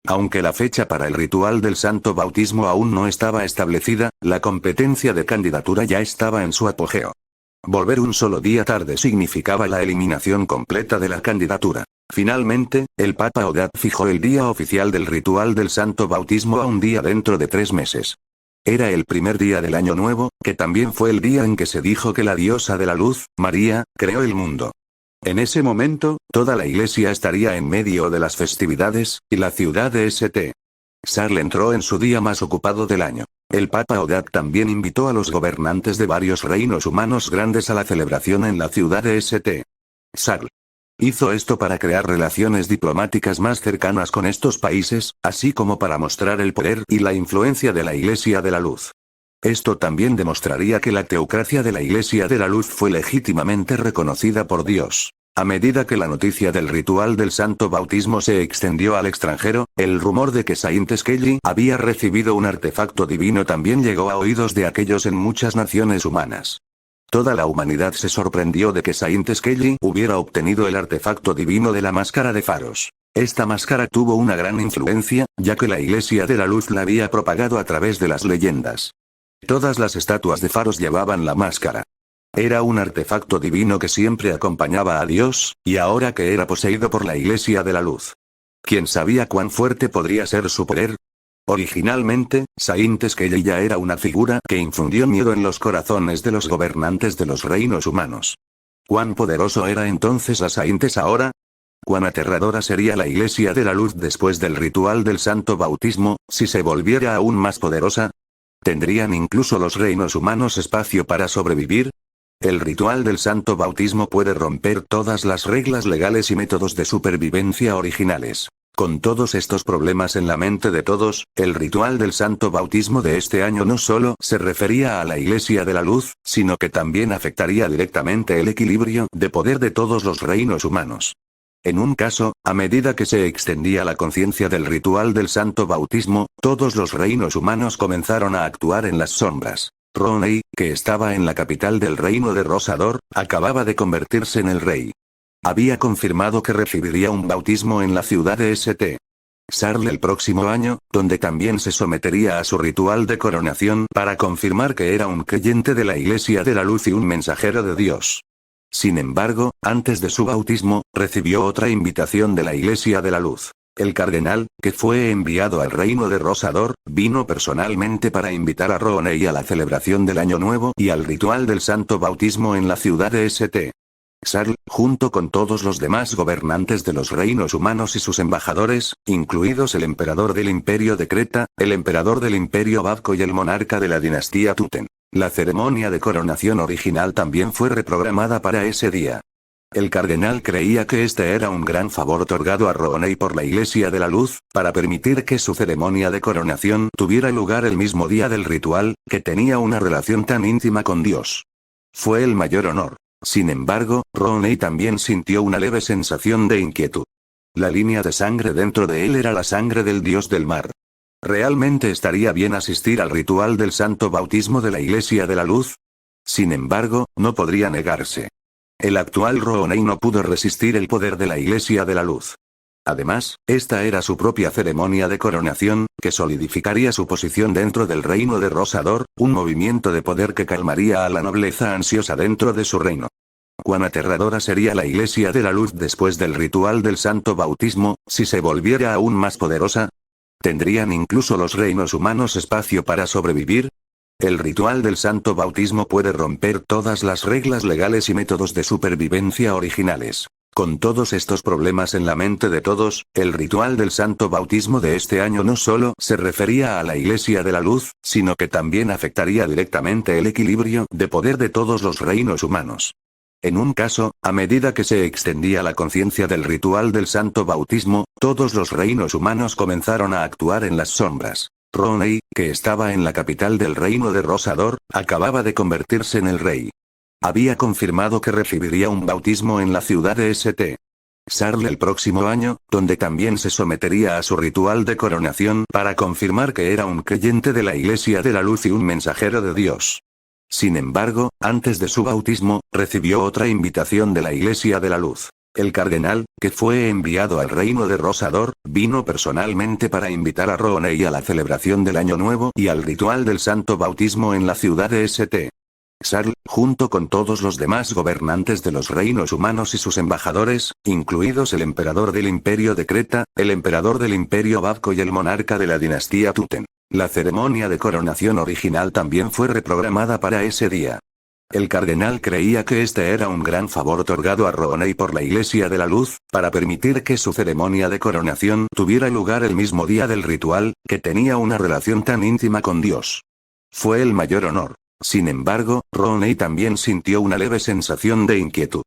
Aunque la fecha para el ritual del santo bautismo aún no estaba establecida, la competencia de candidatura ya estaba en su apogeo. Volver un solo día tarde significaba la eliminación completa de la candidatura. Finalmente, el Papa Odad fijó el día oficial del ritual del santo bautismo a un día dentro de 3 meses. Era el primer día del año nuevo, que también fue el día en que se dijo que la diosa de la luz, María, creó el mundo. En ese momento, toda la iglesia estaría en medio de las festividades, y la ciudad de St. Charles entró en su día más ocupado del año. El Papa Odad también invitó a los gobernantes de varios reinos humanos grandes a la celebración en la ciudad de St. Charles. Hizo esto para crear relaciones diplomáticas más cercanas con estos países, así como para mostrar el poder y la influencia de la Iglesia de la Luz. Esto también demostraría que la teocracia de la Iglesia de la Luz fue legítimamente reconocida por Dios. A medida que la noticia del ritual del santo bautismo se extendió al extranjero, el rumor de que Saint Kelly había recibido un artefacto divino también llegó a oídos de aquellos en muchas naciones humanas. Toda la humanidad se sorprendió de que Saint Kelly hubiera obtenido el artefacto divino de la máscara de faros. Esta máscara tuvo una gran influencia, ya que la Iglesia de la Luz la había propagado a través de las leyendas. Todas las estatuas de faros llevaban la máscara. Era un artefacto divino que siempre acompañaba a Dios, y ahora que era poseído por la Iglesia de la Luz. ¿Quién sabía cuán fuerte podría ser su poder? Originalmente, Saint Kelly ya era una figura que infundió miedo en los corazones de los gobernantes de los reinos humanos. ¿Cuán poderoso era entonces la Saintes ahora? ¿Cuán aterradora sería la Iglesia de la Luz después del ritual del santo bautismo, si se volviera aún más poderosa? ¿Tendrían incluso los reinos humanos espacio para sobrevivir? El ritual del santo bautismo puede romper todas las reglas legales y métodos de supervivencia originales. Con todos estos problemas en la mente de todos, el ritual del santo bautismo de este año no solo se refería a la Iglesia de la Luz, sino que también afectaría directamente el equilibrio de poder de todos los reinos humanos. En un caso, a medida que se extendía la conciencia del ritual del santo bautismo, todos los reinos humanos comenzaron a actuar en las sombras. Roney, que estaba en la capital del reino de Rosador, acababa de convertirse en el rey. Había confirmado que recibiría un bautismo en la ciudad de St. Charles el próximo año, donde también se sometería a su ritual de coronación para confirmar que era un creyente de la Iglesia de la Luz y un mensajero de Dios. Sin embargo, antes de su bautismo, recibió otra invitación de la Iglesia de la Luz. El cardenal, que fue enviado al reino de Rosador, vino personalmente para invitar a Roney a la celebración del Año Nuevo y al ritual del santo bautismo en la ciudad de St. Charles, junto con todos los demás gobernantes de los reinos humanos y sus embajadores, incluidos el emperador del imperio de Creta, el emperador del imperio Babco y el monarca de la dinastía Tuten. La ceremonia de coronación original también fue reprogramada para ese día. El cardenal creía que este era un gran favor otorgado a Rooney por la Iglesia de la Luz, para permitir que su ceremonia de coronación tuviera lugar el mismo día del ritual, que tenía una relación tan íntima con Dios. Fue el mayor honor. Sin embargo, Rooney también sintió una leve sensación de inquietud. La línea de sangre dentro de él era la sangre del dios del mar. ¿Realmente estaría bien asistir al ritual del santo bautismo de la Iglesia de la Luz? Sin embargo, no podría negarse. El actual Rooney no pudo resistir el poder de la Iglesia de la Luz. Además, esta era su propia ceremonia de coronación, que solidificaría su posición dentro del reino de Rosador, un movimiento de poder que calmaría a la nobleza ansiosa dentro de su reino. Cuán aterradora sería la Iglesia de la Luz después del ritual del santo bautismo, si se volviera aún más poderosa. ¿Tendrían incluso los reinos humanos espacio para sobrevivir? El ritual del santo bautismo puede romper todas las reglas legales y métodos de supervivencia originales. Con todos estos problemas en la mente de todos, el ritual del santo bautismo de este año no solo se refería a la Iglesia de la Luz, sino que también afectaría directamente el equilibrio de poder de todos los reinos humanos. En un caso, a medida que se extendía la conciencia del ritual del santo bautismo, todos los reinos humanos comenzaron a actuar en las sombras. Rooney, que estaba en la capital del reino de Rosador, acababa de convertirse en el rey. Había confirmado que recibiría un bautismo en la ciudad de St. Sarl el próximo año, donde también se sometería a su ritual de coronación para confirmar que era un creyente de la Iglesia de la Luz y un mensajero de Dios. Sin embargo, antes de su bautismo, recibió otra invitación de la Iglesia de la Luz. El cardenal, que fue enviado al reino de Rosador, vino personalmente para invitar a Rooney a la celebración del Año Nuevo y al ritual del santo bautismo en la ciudad de St. Sarl, junto con todos los demás gobernantes de los reinos humanos y sus embajadores, incluidos el emperador del imperio de Creta, el emperador del imperio Bavco y el monarca de la dinastía Tuten. La ceremonia de coronación original también fue reprogramada para ese día. El cardenal creía que este era un gran favor otorgado a Rooney por la Iglesia de la Luz, para permitir que su ceremonia de coronación tuviera lugar el mismo día del ritual, que tenía una relación tan íntima con Dios. Fue el mayor honor. Sin embargo, Rooney también sintió una leve sensación de inquietud.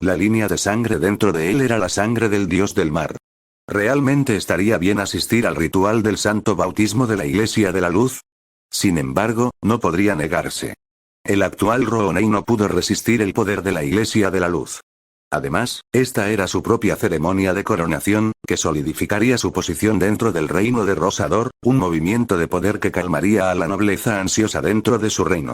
La línea de sangre dentro de él era la sangre del dios del mar. ¿Realmente estaría bien asistir al ritual del santo bautismo de la Iglesia de la Luz? Sin embargo, no podría negarse. El actual Rooney no pudo resistir el poder de la Iglesia de la Luz. Además, esta era su propia ceremonia de coronación, que solidificaría su posición dentro del reino de Rosador, un movimiento de poder que calmaría a la nobleza ansiosa dentro de su reino.